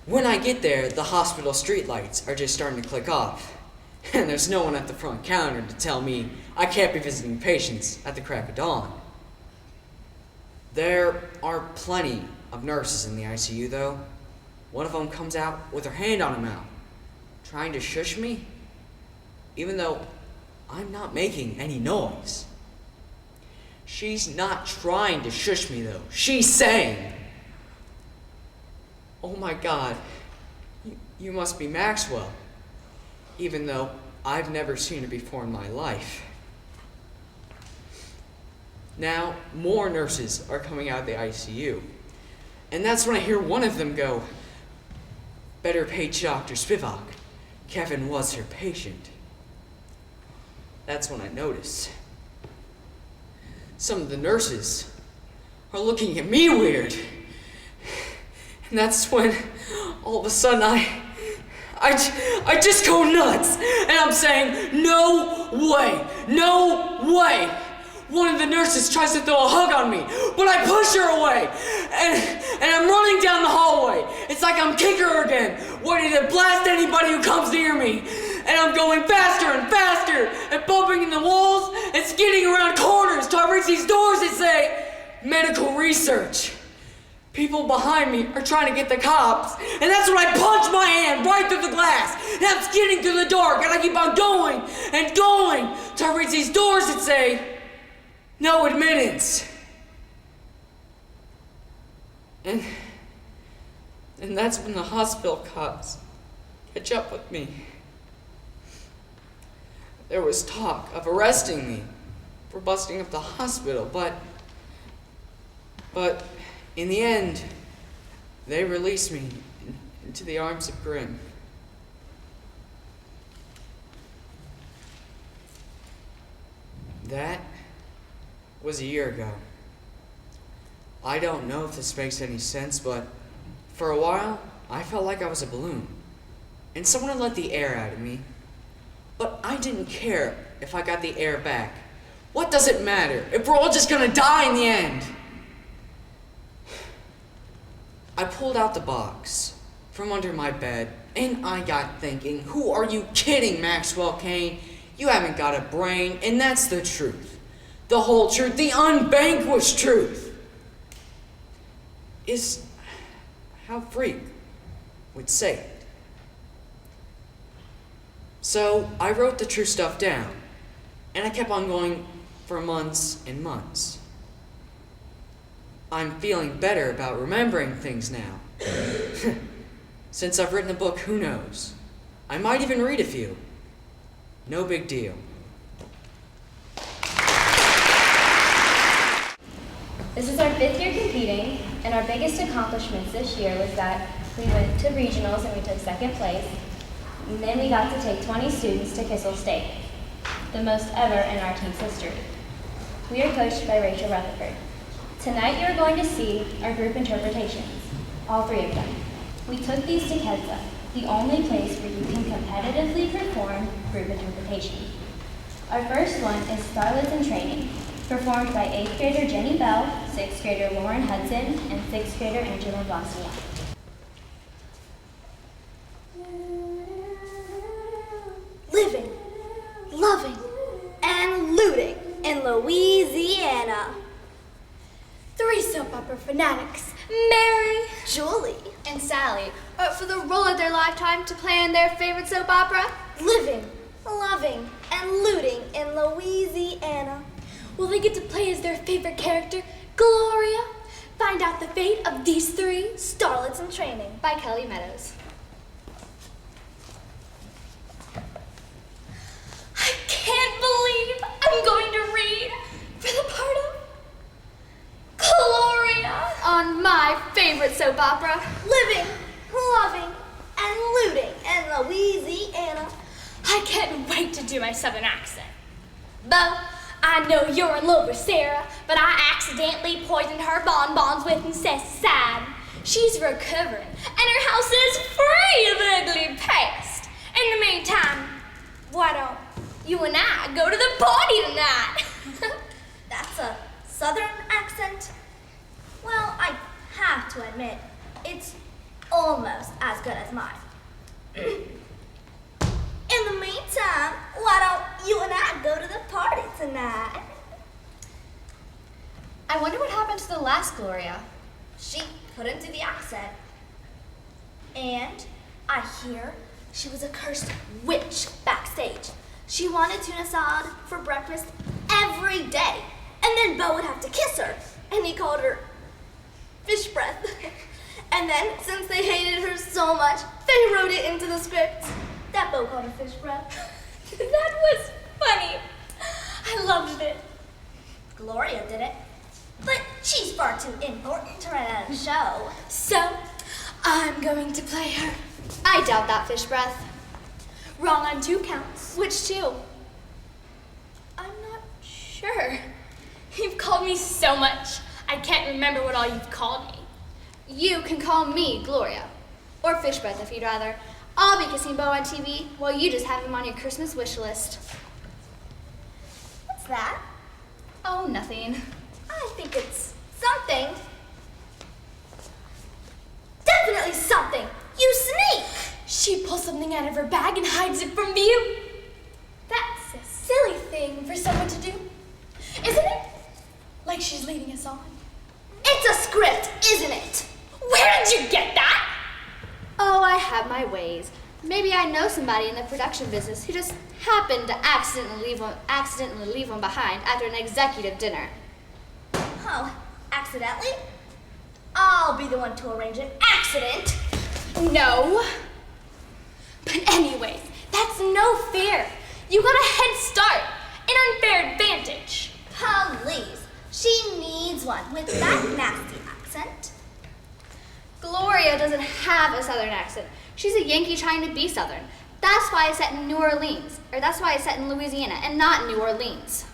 When I get there, the hospital streetlights are just starting to click off, and there's no one at the front counter to tell me I can't be visiting patients at the crack of dawn. There are plenty of nurses in the ICU, though. One of them comes out with her hand on her mouth, trying to shush me, even though I'm not making any noise. She's not trying to shush me, though. She's saying, "Oh my God, you must be Maxwell," even though I've never seen her before in my life. Now, more nurses are coming out of the ICU, and that's when I hear one of them go, "Better page Dr. Spivak. Kevin was her patient." That's when I notice some of the nurses are looking at me weird. And that's when, all of a sudden, I just go nuts. And I'm saying, "No way, no way." One of the nurses tries to throw a hug on me, but I push her away. And I'm running down the hallway. It's like I'm Kicker again, ready to blast anybody who comes near me. And I'm going faster and faster, and bumping in the walls, and skidding around corners till I reach these doors that say, "Medical research." People behind me are trying to get the cops, and that's when I punch my hand right through the glass, and I'm skidding through the dark, and I keep on going and going till I reach these doors that say, "No admittance." And that's when the hospital cops catch up with me. There was talk of arresting me for busting up the hospital, but in the end, they released me into the arms of Grimm. That was a year ago. I don't know if this makes any sense, but for a while, I felt like I was a balloon, and someone had let the air out of me. But I didn't care if I got the air back. What does it matter if we're all just gonna die in the end? I pulled out the box from under my bed, and I got thinking, who are you kidding, Maxwell Kane? You haven't got a brain, and that's the truth. The whole truth, the unvanquished truth, is how Freak would say it. So I wrote the true stuff down, and I kept on going for months and months. I'm feeling better about remembering things now. Since I've written a book, who knows? I might even read a few. No big deal. This is our 5th year competing, and our biggest accomplishments this year was that we went to regionals and we took 2nd place. And then we got to take 20 students to Kissel State, the most ever in our team's history. We are coached by Rachel Rutherford. Tonight you are going to see our group interpretations, all 3 of them. We took these to KCSD, the only place where you can competitively perform group interpretation. Our first one is Starlets in Training, performed by 8th grader Jenny Bell, 6th grader Lauren Hudson, and 6th grader Angela Blasnia. Living, loving, and looting in Louisiana. 3 soap opera fanatics, Mary, Julie, and Sally, are for the role of their lifetime to play in their favorite soap opera. living, loving, and looting in Louisiana. Will they get to play as their favorite character, Gloria? Find out the fate of these 3 Starlets in Training by Kelly Meadows. I can't believe I'm going to read for the part of Gloria on my favorite soap opera. Living, loving, and looting in Louisiana. I can't wait to do my southern accent. Bo, I know you're in love with Sarah, but I accidentally poisoned her bonbons with insecticide. She's recovering, and her house is free of ugly pests. In the meantime, why don't you and I go to the party tonight? That's a southern accent. Well, I have to admit, it's almost as good as mine. In the meantime, why don't you and I go to the party tonight? I wonder what happened to the last Gloria. She couldn't do the accent. And I hear she was a cursed witch backstage. She wanted tuna salad for breakfast every day. And then Bo would have to kiss her. And he called her fish breath. And then, since they hated her so much, they wrote it into the script that Bo called her fish breath. That was funny. I loved it. Gloria did it. But she's far too important to run out of a show. So, I'm going to play her. I doubt that, fish breath. Wrong on 2 counts. Which 2? I'm not sure. You've called me so much, I can't remember what all you've called me. You can call me Gloria. Or fish breath if you'd rather. I'll be kissing Bo on TV while you just have him on your Christmas wish list. What's that? Oh, nothing. I think it's something. Definitely something. You sneak! She pulls something out of her bag and hides it from view. That's a silly thing for someone to do, isn't it? Like she's leading us on. It's a script, isn't it? Where did you get that? Oh, I have my ways. Maybe I know somebody in the production business who just happened to accidentally leave one behind after an executive dinner. Oh, accidentally? I'll be the one to arrange an accident. No. But anyways, that's no fair. You got a head start, an unfair advantage. Please, she needs one with that nasty accent. Gloria doesn't have a southern accent. She's a Yankee trying to be southern. That's why it's set in New Orleans, or that's why it's set in Louisiana and not New Orleans.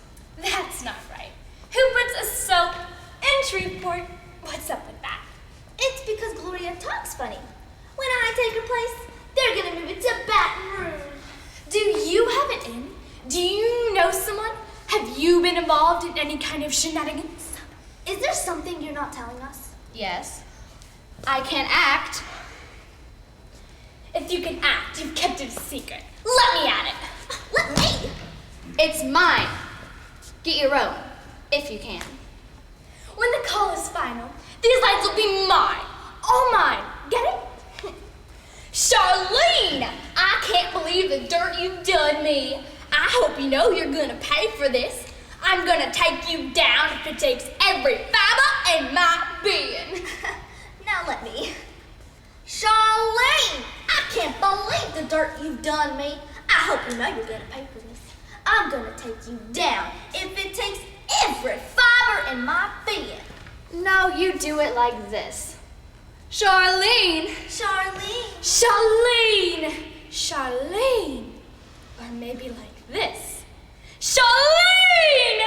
That's not right. Who puts a soap in Shreveport? What's up with that? It's because Gloria talks funny. When I take her place, they're gonna move it to Baton Rouge. Do you have it in? Do you know someone? Have you been involved in any kind of shenanigans? Is there something you're not telling us? Yes. I can act. If you can act, you've kept it a secret. Let me at it. Let me! It's mine. Get your own, if you can. When the call is final, these lights will be mine. All mine. Get it? Charlene! I can't believe the dirt you've done me. I hope you know you're gonna pay for this. I'm gonna take you down if it takes every fiber in my being. Now let me. Charlene! I can't believe the dirt you've done me. I hope you know you're gonna pay for this. I'm gonna take you down if it takes every fiber in my being. No, you do it like this. Charlene! Charlene! Charlene! Charlene! Or maybe like this. Charlene!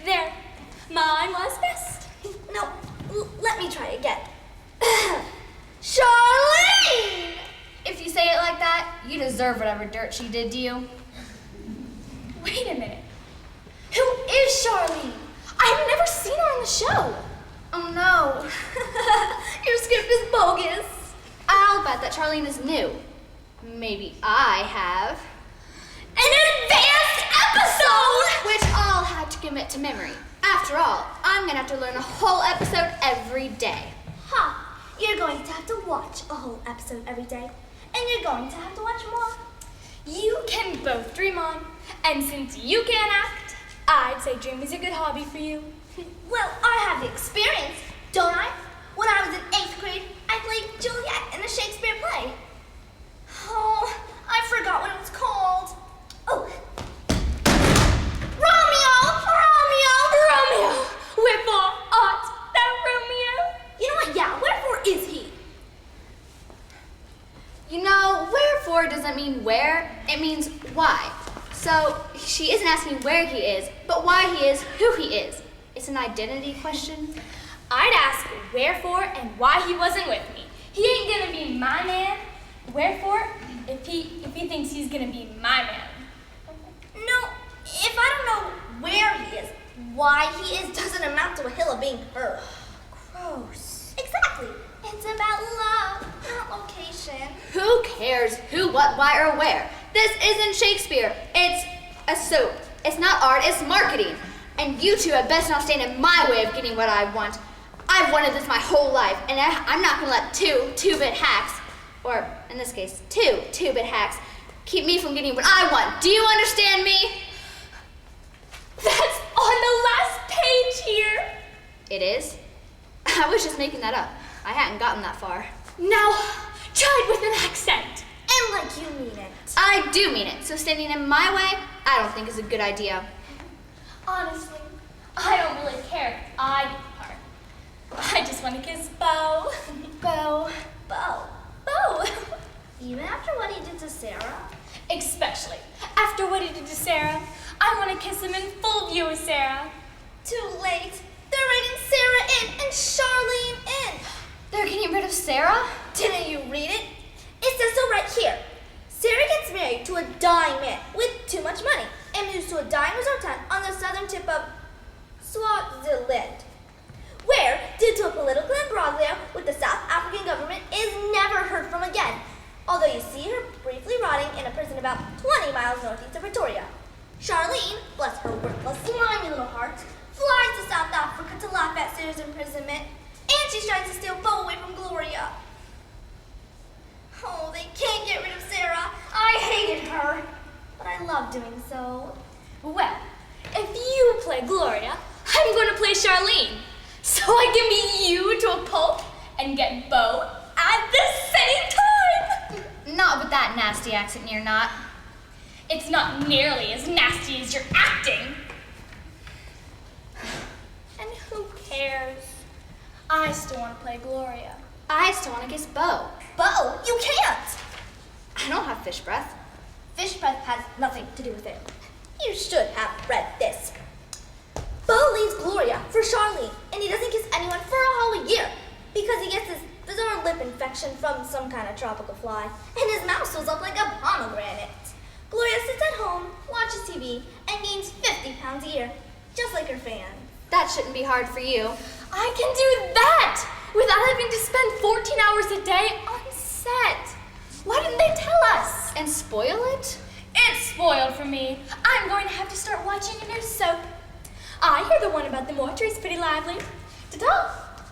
There. Mine was best. No, let me try again. Charlene! If you say it like that, you deserve whatever dirt she did to you. Wait a minute. Who is Charlene? I've never seen her on the show. Oh no. Your script is bogus. I'll bet that Charlene is new. Maybe I have. An advanced episode! Which I'll have to commit to memory. After all, I'm gonna have to learn a whole episode every day. Ha! You're going to have to watch a whole episode every day. And you're going to have to watch more. You can both dream on. And since you can't act, I'd say dream is a good hobby for you. Well, I have the experience, don't I? When I was in 8th grade, I played Juliet in a Shakespeare play. Oh, I forgot what it was called. Oh. Romeo! Wherefore art thou Romeo? You know what? Yeah, wherefore is he? You know, wherefore doesn't mean where, it means why. So she isn't asking where he is, but why he is who he is. It's an identity question. I'd ask wherefore and why he wasn't with me. He ain't gonna be my man. Wherefore, if he thinks he's gonna be my man. No, if I don't know where he is, why he is doesn't amount to a hill of being heard. Gross. Exactly. It's about love, not location. Who cares who, what, why, or where? This isn't Shakespeare. It's a soap. It's not art, it's marketing. And you two had best not stand in my way of getting what I want. I've wanted this my whole life, and I'm not gonna let two-bit hacks, or in this case, two-bit hacks, keep me from getting what I want. Do you understand me? That's on the last page here. It is? I was just making that up. I hadn't gotten that far. Now, try it with an accent. And like you mean it. I do mean it, so standing in my way, I don't think is a good idea. Honestly, I don't really care if I get the part. I just want to kiss Bo. Bo. Even after what he did to Sarah? Especially after what he did to Sarah. I want to kiss him in full view of Sarah. Too late. They're writing Sarah in and Charlene in. They're getting rid of Sarah? Didn't you read it? It says so right here. Sarah gets married to a dying man with too much money and moves to a dying resort town on the southern tip of Swaziland, where, due to a political imbroglio with the South African government, is never heard from again, although you see her briefly rotting in a prison about 20 miles northeast of Pretoria. Charlene, bless her worthless, slimy little heart, flies to South Africa to laugh at Sarah's imprisonment, and she's trying to steal Bo away from Gloria. Oh, they can't get rid of Sarah. I hated her, but I love doing so. Well, if you play Gloria, I'm going to play Charlene. So I can beat you to a pulp and get Bo at the same time. Not with that nasty accent, you're not. It's not nearly as nasty as your acting. And who cares? I still want to play Gloria. I still want to kiss Bo. Bo, you can't! I don't have fish breath. Fish breath has nothing to do with it. You should have read this. Bo leaves Gloria for Charlene, and he doesn't kiss anyone for a whole year because he gets this bizarre lip infection from some kind of tropical fly, and his mouth swells up like a pomegranate. Gloria sits at home, watches TV, and gains 50 pounds a year, just like her fans. That shouldn't be hard for you. I can do that without having to spend 14 hours a day on set. Why didn't they tell us? And spoil it? It's spoiled for me. I'm going to have to start watching a new soap. I hear the one about the mortuary is pretty lively. Ta-ta!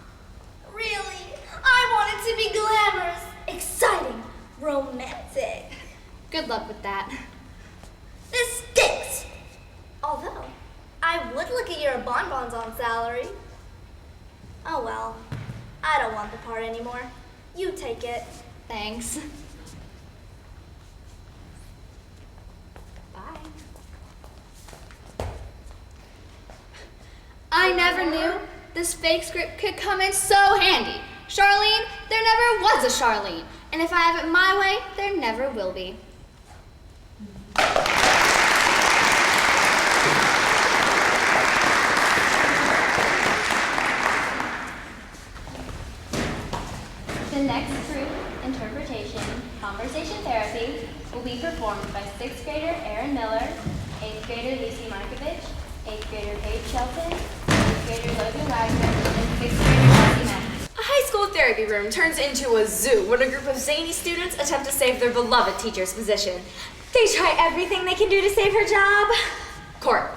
Really? I want it to be glamorous, exciting, romantic. Good luck with that. This stinks! Although, I would look at your bonbons on salary. Oh well, I don't want the part anymore. You take it. Thanks. Bye. I never knew this fake script could come in so handy. Charlene, there never was a Charlene. And if I have it my way, there never will be. The next group interpretation, conversation therapy, will be performed by 6th grader Erin Miller, 8th grader Lucy Markovich, 8th grader Paige Shelton, 8th grader Logan Wagner, and 6th grader Kelsey Mack. A high school therapy room turns into a zoo when a group of zany students attempt to save their beloved teacher's position. They try everything they can do to save her job. Court.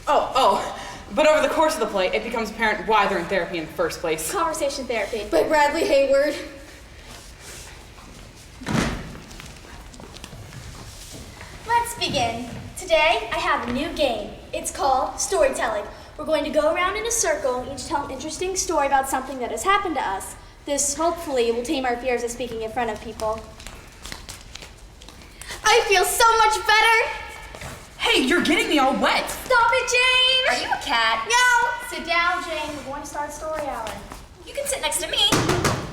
Oh. But over the course of the play, it becomes apparent why they're in therapy in the first place. Conversation therapy. By Bradley Hayward. Let's begin. Today, I have a new game. It's called storytelling. We're going to go around in a circle and each tell an interesting story about something that has happened to us. This, hopefully, will tame our fears of speaking in front of people. I feel so much better. Hey, you're getting me all wet. Stop it, Jane. Are you a cat? No. Sit down, Jane. We're going to start story hour. You can sit next to me.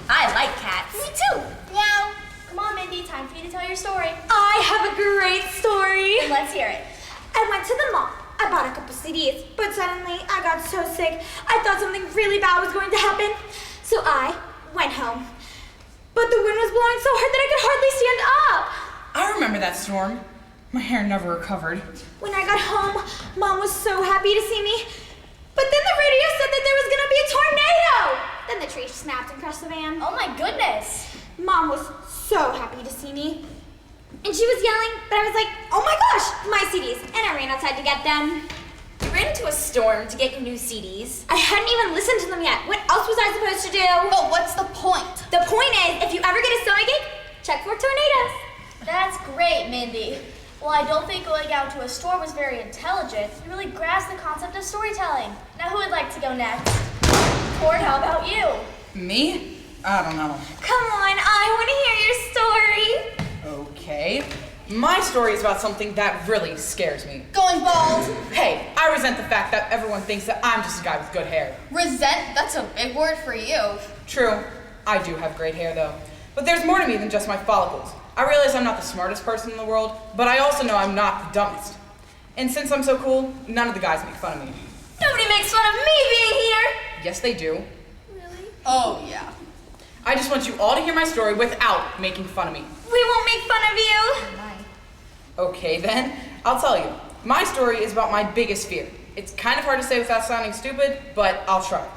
I like cats. Me too. Meow. Come on, Mindy. Time for you to tell your story. I have a great story. Then let's hear it. I went to the mall. I bought a couple CDs, but suddenly I got so sick. I thought something really bad was going to happen. So I went home. But the wind was blowing so hard that I could hardly stand up. I remember that storm. My hair never recovered. When I got home, Mom was so happy to see me. But then the radio said that there was gonna be a tornado. Then the tree snapped and crushed the van. Oh my goodness. Mom was so happy to see me. And she was yelling, but I was like, oh my gosh, my CDs. And I ran outside to get them. You ran into a storm to get your new CDs. I hadn't even listened to them yet. What else was I supposed to do? But what's the point? The point is, if you ever get a stomachache, check for tornadoes. That's great, Mindy. Well, I don't think going out to a store was very intelligent. You really grasped the concept of storytelling. Now, who would like to go next? Cord, how about you? Me? I don't know. Come on, I want to hear your story. Okay. My story is about something that really scares me. Going bald. Hey, I resent the fact that everyone thinks that I'm just a guy with good hair. Resent? That's a big word for you. True. I do have great hair, though. But there's more to me than just my follicles. I realize I'm not the smartest person in the world, but I also know I'm not the dumbest. And since I'm so cool, none of the guys make fun of me. Nobody makes fun of me being here. Yes, they do. Really? Oh, yeah. I just want you all to hear my story without making fun of me. We won't make fun of you. Okay, then. I'll tell you. My story is about my biggest fear. It's kind of hard to say without sounding stupid, but I'll try.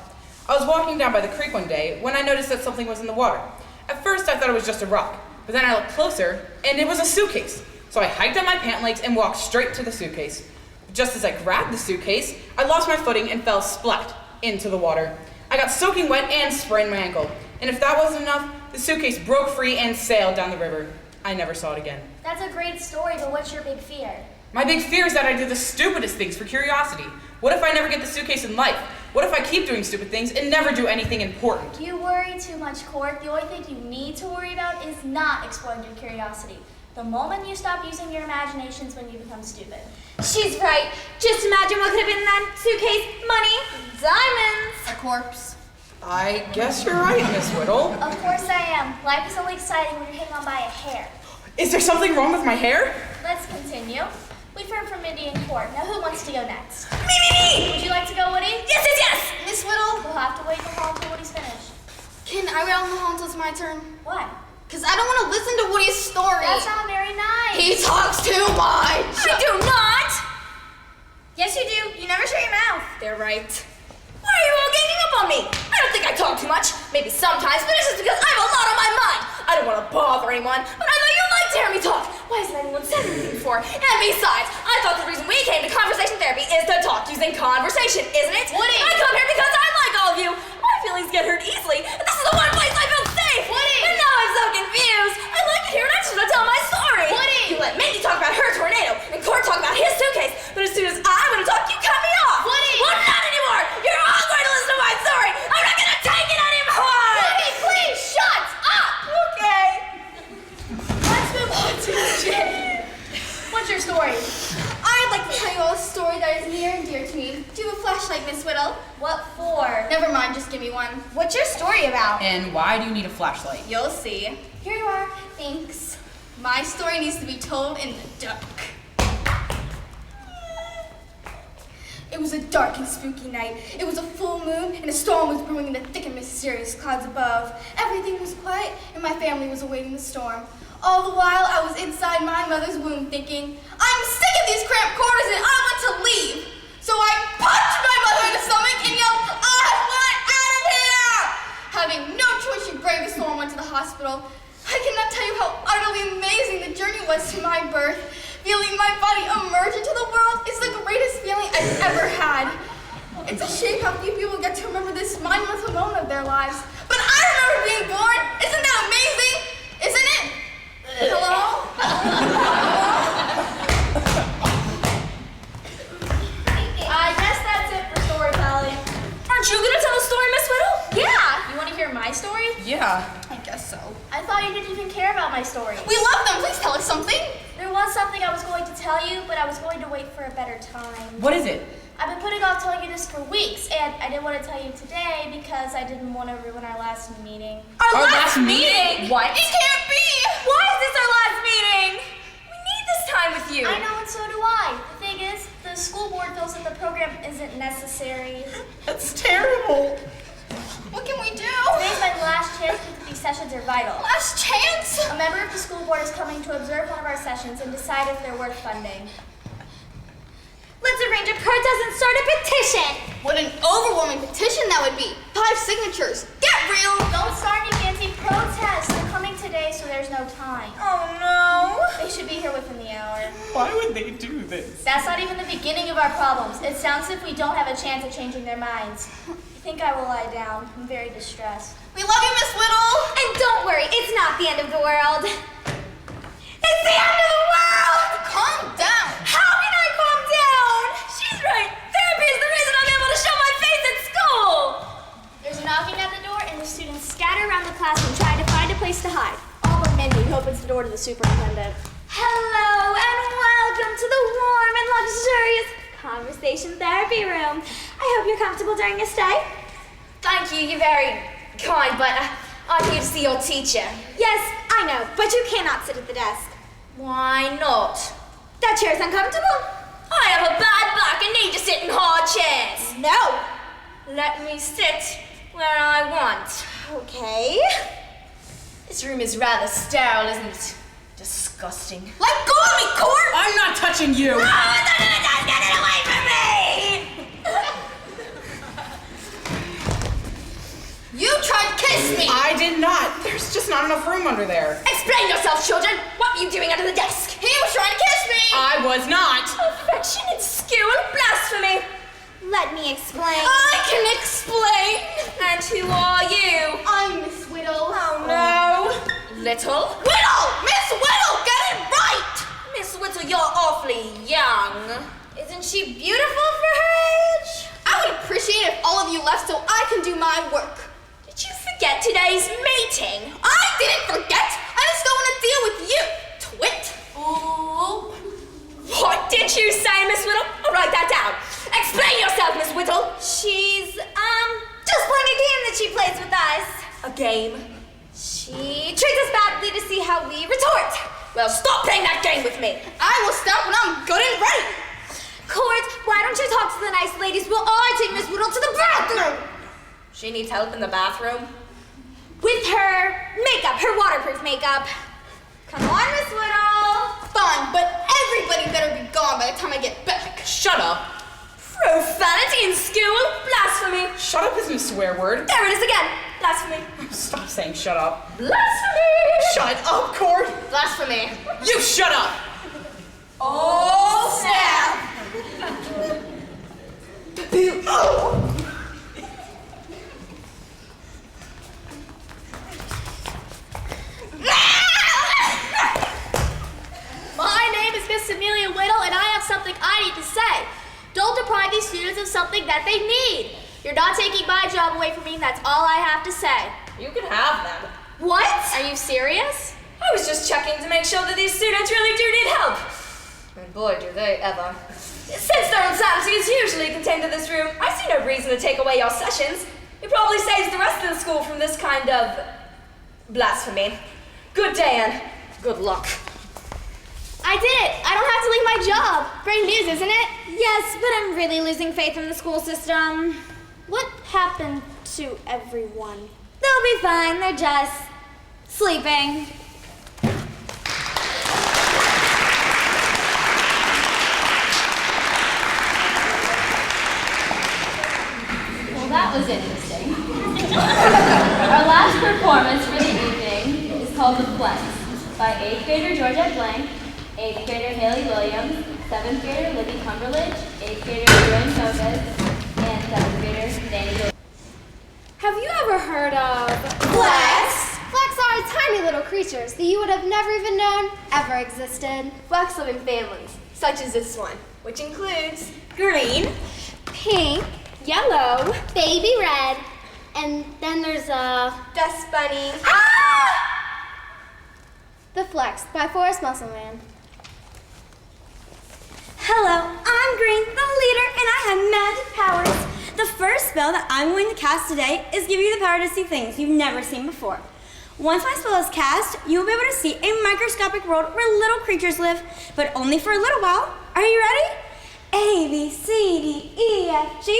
I was walking down by the creek one day when I noticed that something was in the water. At first, I thought it was just a rock. But then I looked closer, and it was a suitcase. So I hiked up my pant legs and walked straight to the suitcase. Just as I grabbed the suitcase, I lost my footing and fell splat into the water. I got soaking wet and sprained my ankle. And if that wasn't enough, the suitcase broke free and sailed down the river. I never saw it again. That's a great story, but what's your big fear? My big fear is that I do the stupidest things for curiosity. What if I never get the suitcase in life? What if I keep doing stupid things and never do anything important? You worry too much, Court. The only thing you need to worry about is not exploring your curiosity. The moment you stop using your imaginations when you become stupid. She's right. Just imagine what could have been in that suitcase. Money, diamonds. A corpse. I guess you're right, Miss Whittle. Of course I am. Life is only exciting when you're hanging on by a hair. Is there something wrong with my hair? Let's continue. We've heard from Mindy and Court. Now who wants to go next? Me! Would you like to go, Woody? Yes! Miss Whittle? We'll have to wait for home until Woody's finished. Can I wait on the hall until it's my turn? Why? Because I don't want to listen to Woody's story. That's not very nice. He talks too much. I do not! Yes, you do. You never shut your mouth. They're right. Why are you all ganging up on me? I don't think I talk too much. Maybe sometimes, but it's just because I have a lot on my mind. I don't want to boring one, but I know you'd like to hear me talk. Why hasn't anyone said anything before? And besides, I thought the reason we came to conversation therapy is to talk using conversation, isn't it? Woody! I come here because I like all of you. My feelings get hurt easily, and this is the one place I feel safe. Woody! And now I'm so confused. I like it here, and I just want to tell my story. Woody! You let Mindy talk about her tornado, and Court talk about his suitcase, but as soon as I want to talk, you cut me off. Woody! Well, not anymore. You're all going to listen to my story. I'm not going to take it anymore. Woody, please shut up! Okay. Let's move on to Jay. What's your story? I'd like to tell you all a story that is near and dear to me. Do you have a flashlight, Miss Whittle? What for? Never mind, just give me one. What's your story about? And why do you need a flashlight? You'll see. Here you are. Thanks. My story needs to be told in the dark. It was a dark and spooky night. It was a full moon, and a storm was brewing in the thick and mysterious clouds above. Everything was quiet, and my family was awaiting the storm. All the while, I was inside my mother's womb thinking, I'm sick of these cramped quarters and I want to leave. So I punched my mother in the stomach and yelled, I want out of here! Having no choice, she braved the storm and went to the hospital. I cannot tell you how utterly amazing the journey was to my birth. Feeling my body emerge into the world is the greatest feeling I've ever had. It's a shame how few people get to remember this mindless moment of their lives. But I remember being born. Isn't that amazing? Isn't it? Hello? I guess that's it for storytelling. Aren't you going to tell a story, Miss Whittle? Yeah! You want to hear my story? Yeah. I guess so. I thought you didn't even care about my story. We love them. Please tell us something. There was something I was going to tell you, but I was going to wait for a better time. What is it? I've been putting off telling you this for weeks, and I didn't want to tell you today because I didn't want to ruin our last meeting. Our last meeting? What? It can't be! Why is this our last meeting? We need this time with you. I know, and so do I. The thing is, the school board feels that the program isn't necessary. That's terrible. What can we do? Today's my last chance because these sessions are vital. Last chance? A member of the school board is coming to observe one of our sessions and decide if they're worth funding. Let's arrange a protest and start a petition. What an overwhelming petition that would be. 5 signatures. Get real. Don't start any fancy protests. They're coming today, so there's no time. Oh, no. They should be here within the hour. Why would they do this? That's not even the beginning of our problems. It sounds as if we don't have a chance of changing their minds. I think I will lie down. I'm very distressed. We love you, Miss Whittle. And don't worry, it's not the end of the world. It's the end of the world! Calm down. How can I calm down? She's right. Therapy is the reason I'm able to show my face at school. There's a knocking at the door, and the students scatter around the classroom trying to find a place to hide. All but Mindy, who opens the door to the superintendent. Hello and welcome to the warm and luxurious conversation therapy room. I hope you're comfortable during your stay. Thank you, you're very kind, but I'm here to see your teacher. Yes, I know, but you cannot sit at the desk. Why not? That chair's uncomfortable. I have a bad back and need to sit in hard chairs. No. Let me sit where I want. Okay. This room is rather sterile, isn't it? Disgusting. Let go of me, Court. I'm not touching you. Oh, get it away from me! You tried to kiss me. I did not. There's just not enough room under there. Explain yourself, children. What were you doing under the desk? He was trying to kiss me. I was not. Affectionate skew and blasphemy. Let me explain. I can explain. And who are you? I'm Miss Whittle. Oh, no. Little? Whittle! Miss Whittle, get it right! Miss Whittle, you're awfully young. Isn't she beautiful for her age? I would appreciate it if all of you left so I can do my work. Did you forget today's meeting? I didn't forget. I just don't want to deal with you, twit. Ooh. What did you say, Miss Whittle? I'll write that down. Explain yourself, Miss Whittle. She's, just playing a game that she plays with us. A game? She treats us badly to see how we retort. Well, stop playing that game with me. I will stop when I'm good and ready. Court, why don't you talk to the nice ladies while I take Miss Whittle to the bathroom? She needs help in the bathroom? With her makeup, her waterproof makeup. Come on, Miss Whittle. Fine, but everybody better be gone by the time I get back. Shut up. Profanity in school? Blasphemy! Shut up isn't a swear word. There it is again! Blasphemy! Stop saying shut up. Blasphemy! Shut up, Cord! Blasphemy! You shut up! Oh, snap! My name is Miss Amelia Whittle, and I have something I need to say. Don't deprive these students of something that they need. You're not taking my job away from me, and that's all I have to say. You can have them. What? Are you serious? I was just checking to make sure that these students really do need help. And boy, do they ever. Since their insanity is usually contained in this room, I see no reason to take away your sessions. It probably saves the rest of the school from this kind of blasphemy. Good day and good luck. I did it. I don't have to leave my job. Great news, isn't it? Yes, but I'm really losing faith in the school system. What happened to everyone? They'll be fine. They're just sleeping. Well, that was interesting. Our last performance for the evening is called The Flecks by 8th grader Georgette Blank, 8th grader Haley Williams, 7th grader Libby Cumberledge, 8th grader Joanne Chavez, and 7th grader Danny Gil. Have you ever heard of Flecks? Flecks are tiny little creatures that you would have never even known ever existed. Flecks live in families, such as this one, which includes Green, Pink, yellow, baby red, and then there's a dust bunny. The Flecks by Forrest Musselman. Hello, I'm Green, the leader, and I have magic powers. The first spell that I'm going to cast today is give you the power to see things you've never seen before. Once my spell is cast, you will be able to see a microscopic world where little creatures live, but only for a little while. Are you ready? A, B, C, D, E, F, G.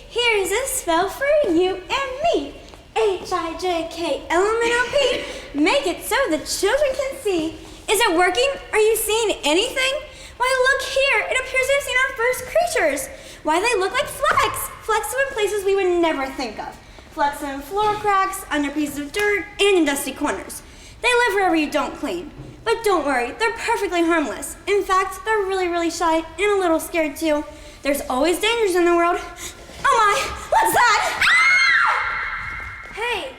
Here's a spell for you and me. H, I, J, K, L, M, N, O, P. Make it so the children can see. Is it working? Are you seeing anything? Why, look here. It appears we've seen our first creatures. Why, they look like flecks. Flecks live in places we would never think of. Flecks live in floor cracks, under pieces of dirt, and in dusty corners. They live wherever you don't clean. But don't worry, they're perfectly harmless. In fact, they're really, really shy and a little scared too. There's always dangers in the world. Oh my, what's that? Ah! Hey,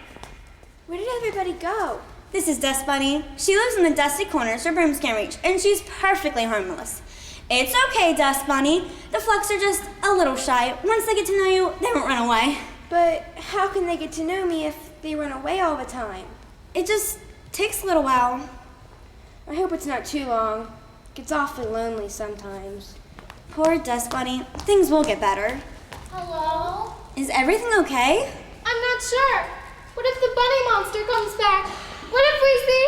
where did everybody go? This is Dust Bunny. She lives in the dusty corners where brooms can't reach, and she's perfectly harmless. It's okay, Dust Bunny. The Flecks are just a little shy. Once they get to know you, they won't run away. But how can they get to know me if they run away all the time? It just takes a little while. I hope it's not too long. It gets awfully lonely sometimes. Poor Dust Bunny. Things will get better. Hello? Is everything okay? I'm not sure. What if the bunny monster comes back? What if we see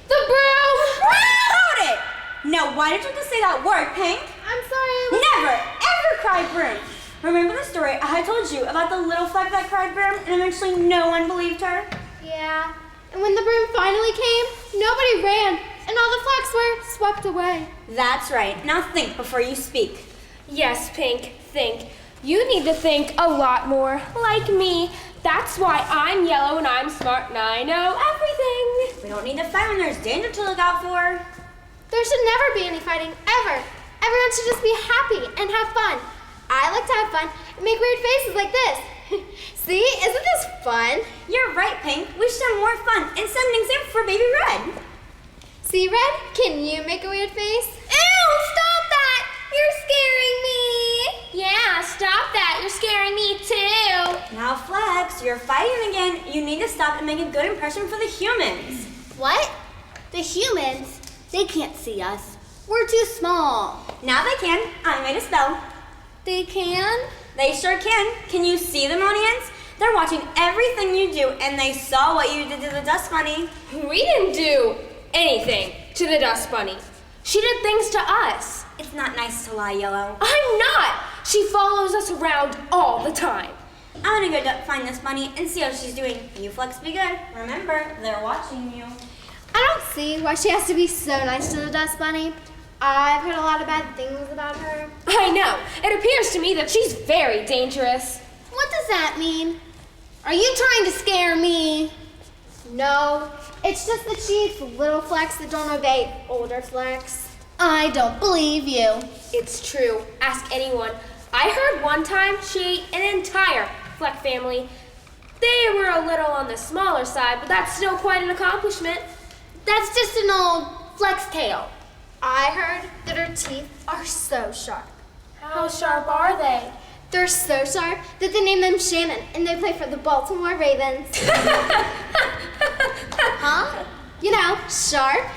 the broom? Hold it! No, why did you just say that word, Pink? I'm sorry. Never, ever cry broom. Remember the story I told you about the little Fleck that cried broom and eventually no one believed her? Yeah. And when the broom finally came, nobody ran and all the Flecks were swept away. That's right. Now think before you speak. Yes, Pink, think. You need to think a lot more like me. That's why I'm yellow and I'm smart and I know everything. We don't need to fight when there's danger to look out for. There should never be any fighting, ever. Everyone should just be happy and have fun. I like to have fun and make weird faces like this. See, isn't this fun? You're right, Pink. We should have more fun and set an example for Baby Red. See, Red, can you make a weird face? Ew, stop that! You're scaring me! Yeah, stop that. You're scaring me too. Now, Flecks, you're fighting again. You need to stop and make a good impression for the humans. What? The humans? They can't see us. We're too small. Now they can. I made a spell. They can? They sure can. Can you see them, audience? They're watching everything you do, and they saw what you did to the Dust Bunny. We didn't do anything to the Dust Bunny. She did things to us. It's not nice to lie, Yellow. I'm not! She follows us around all the time. I'm gonna go find this bunny and see how she's doing. You Flecks be good. Remember, they're watching you. I don't see why she has to be so nice to the Dust Bunny. I've heard a lot of bad things about her. I know. It appears to me that she's very dangerous. What does that mean? Are you trying to scare me? No, it's just that she eats little Flecks that don't obey older Flecks. I don't believe you. It's true. Ask anyone. I heard one time she ate an entire Fleck family. They were a little on the smaller side, but that's still quite an accomplishment. That's just an old Fleck's tale. I heard that her teeth are so sharp. How sharp are they? They're so sharp that they named them Shannon, and they play for the Baltimore Ravens. Huh? You know, sharp.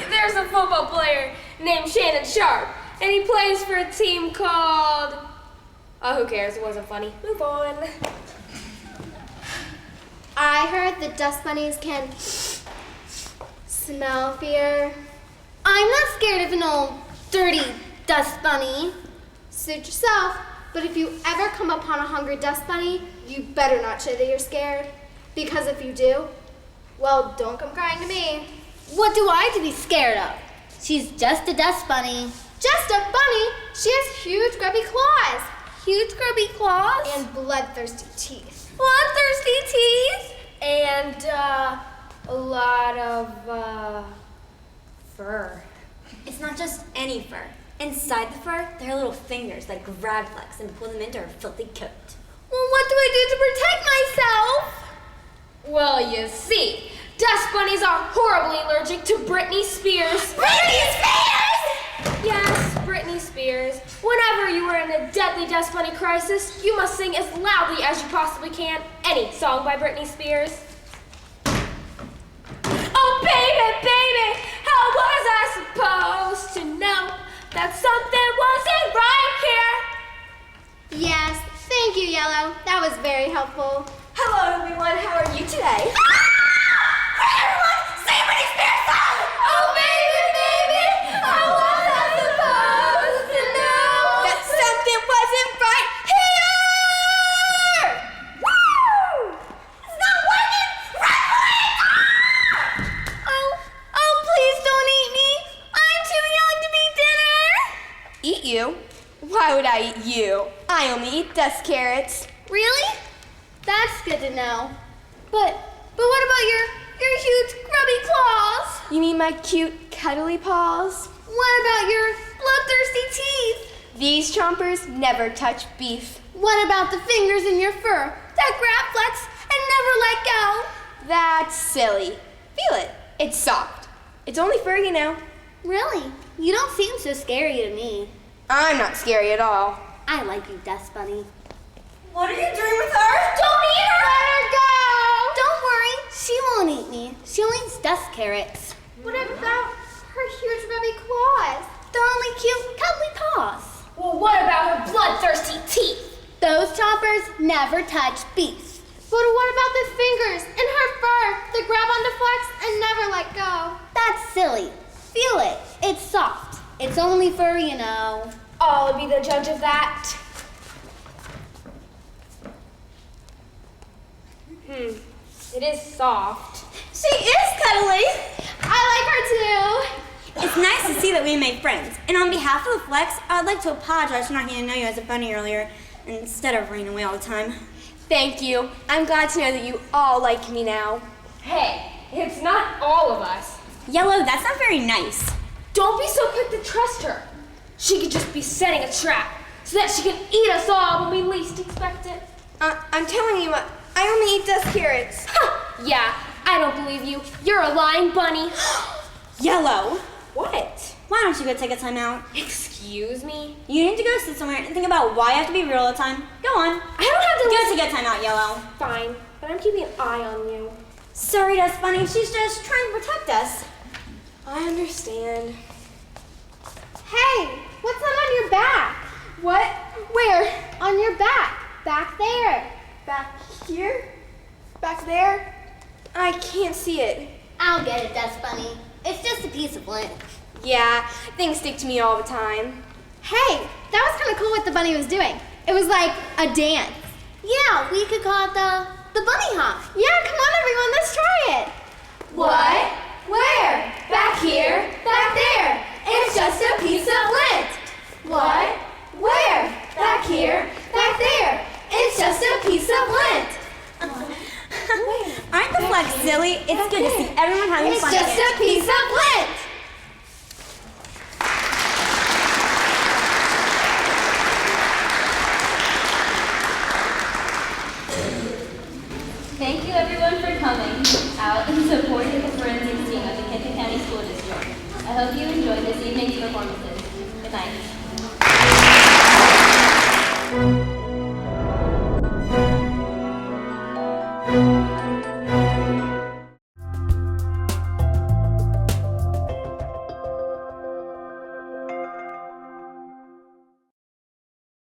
There's a football player named Shannon Sharp, and he plays for a team called... Oh, who cares? It wasn't funny. Move on. I heard that dust bunnies can smell fear. I'm not scared of an old, dirty dust bunny. Suit yourself, but if you ever come upon a hungry dust bunny, you better not show that you're scared. Because if you do, well, don't come crying to me. What do I to be scared of? She's just a dust bunny. Just a bunny? She has huge grubby claws. Huge grubby claws? And bloodthirsty teeth. Bloodthirsty teeth? And, a lot of, fur. It's not just any fur. Inside the fur, there are little fingers that grab Flecks and pull them into her filthy coat. Well, what do I do to protect myself? Well, you see, dust bunnies are horribly allergic to Britney Spears. Britney Spears! Yes, Britney Spears. Whenever you are in a deadly dust bunny crisis, you must sing as loudly as you possibly can any song by Britney Spears. Oh, baby, baby, how was I supposed to know that something wasn't right here? Yes, thank you, Yellow. That was very helpful. Hello, everyone. How are you today? Hey, everyone! Say Britney Spears song! Oh, baby, baby, how was I supposed to know that something wasn't right here? Woo! It's not working! Run for it! Oh, please don't eat me. I'm too young to eat dinner. Eat you? Why would I eat you? I only eat dust carrots. Really? That's good to know. But what about your huge grubby claws? You mean my cute cuddly paws? What about your bloodthirsty teeth? These chompers never touch beef. What about the fingers in your fur that grab Flecks and never let go? That's silly. Feel it. It's soft. It's only fur, you know. Really? You don't seem so scary to me. I'm not scary at all. I like you, Dust Bunny. What are you doing with her? Don't eat her! Let her go! Don't worry, she won't eat me. She only eats dust carrots. What about her huge grubby claws? They're only cute, cuddly paws. Well, what about her bloodthirsty teeth? Those chompers never touch beef. But what about the fingers in her fur that grab onto Flecks and never let go? That's silly. Feel it. It's soft. It's only fur, you know. I'll be the judge of that. It is soft. She is cuddly. I like her too. It's nice to see that we made friends. And on behalf of the Flecks, I would like to apologize for not getting to know you as a bunny earlier instead of running away all the time. Thank you. I'm glad to know that you all like me now. Hey, it's not all of us. Yellow, that's not very nice. Don't be so quick to trust her. She could just be setting a trap so that she can eat us all when we least expect it. I'm telling you, I only eat dust carrots. Yeah, I don't believe you. You're a lying bunny. Yellow. What? Why don't you go take a time out? Excuse me? You need to go sit somewhere and think about why you have to be real all the time. Go on. I don't have to go take a time out, Yellow. Fine, but I'm keeping an eye on you. Sorry, Dust Bunny. She's just trying to protect us. I understand. Hey, what's that on your back? What? Where? On your back. Back there. Back here? Back there? I can't see it. I'll get it, Dust Bunny. It's just a piece of lint. Yeah, things stick to me all the time. Hey, that was kind of cool what the bunny was doing. It was like a dance. Yeah, we could call it the bunny hop. Yeah, come on everyone, let's try it. What? Where? Back here? Back there. It's just a What? Where? Back here? Back there? It's just a piece of lint. Aren't the Flecks silly? It's good to see everyone having It's fun. just a piece of lint. Thank you everyone for coming out and supporting the forensics team of the Kenton County School District. I hope you enjoyed this evening's performances. Good night.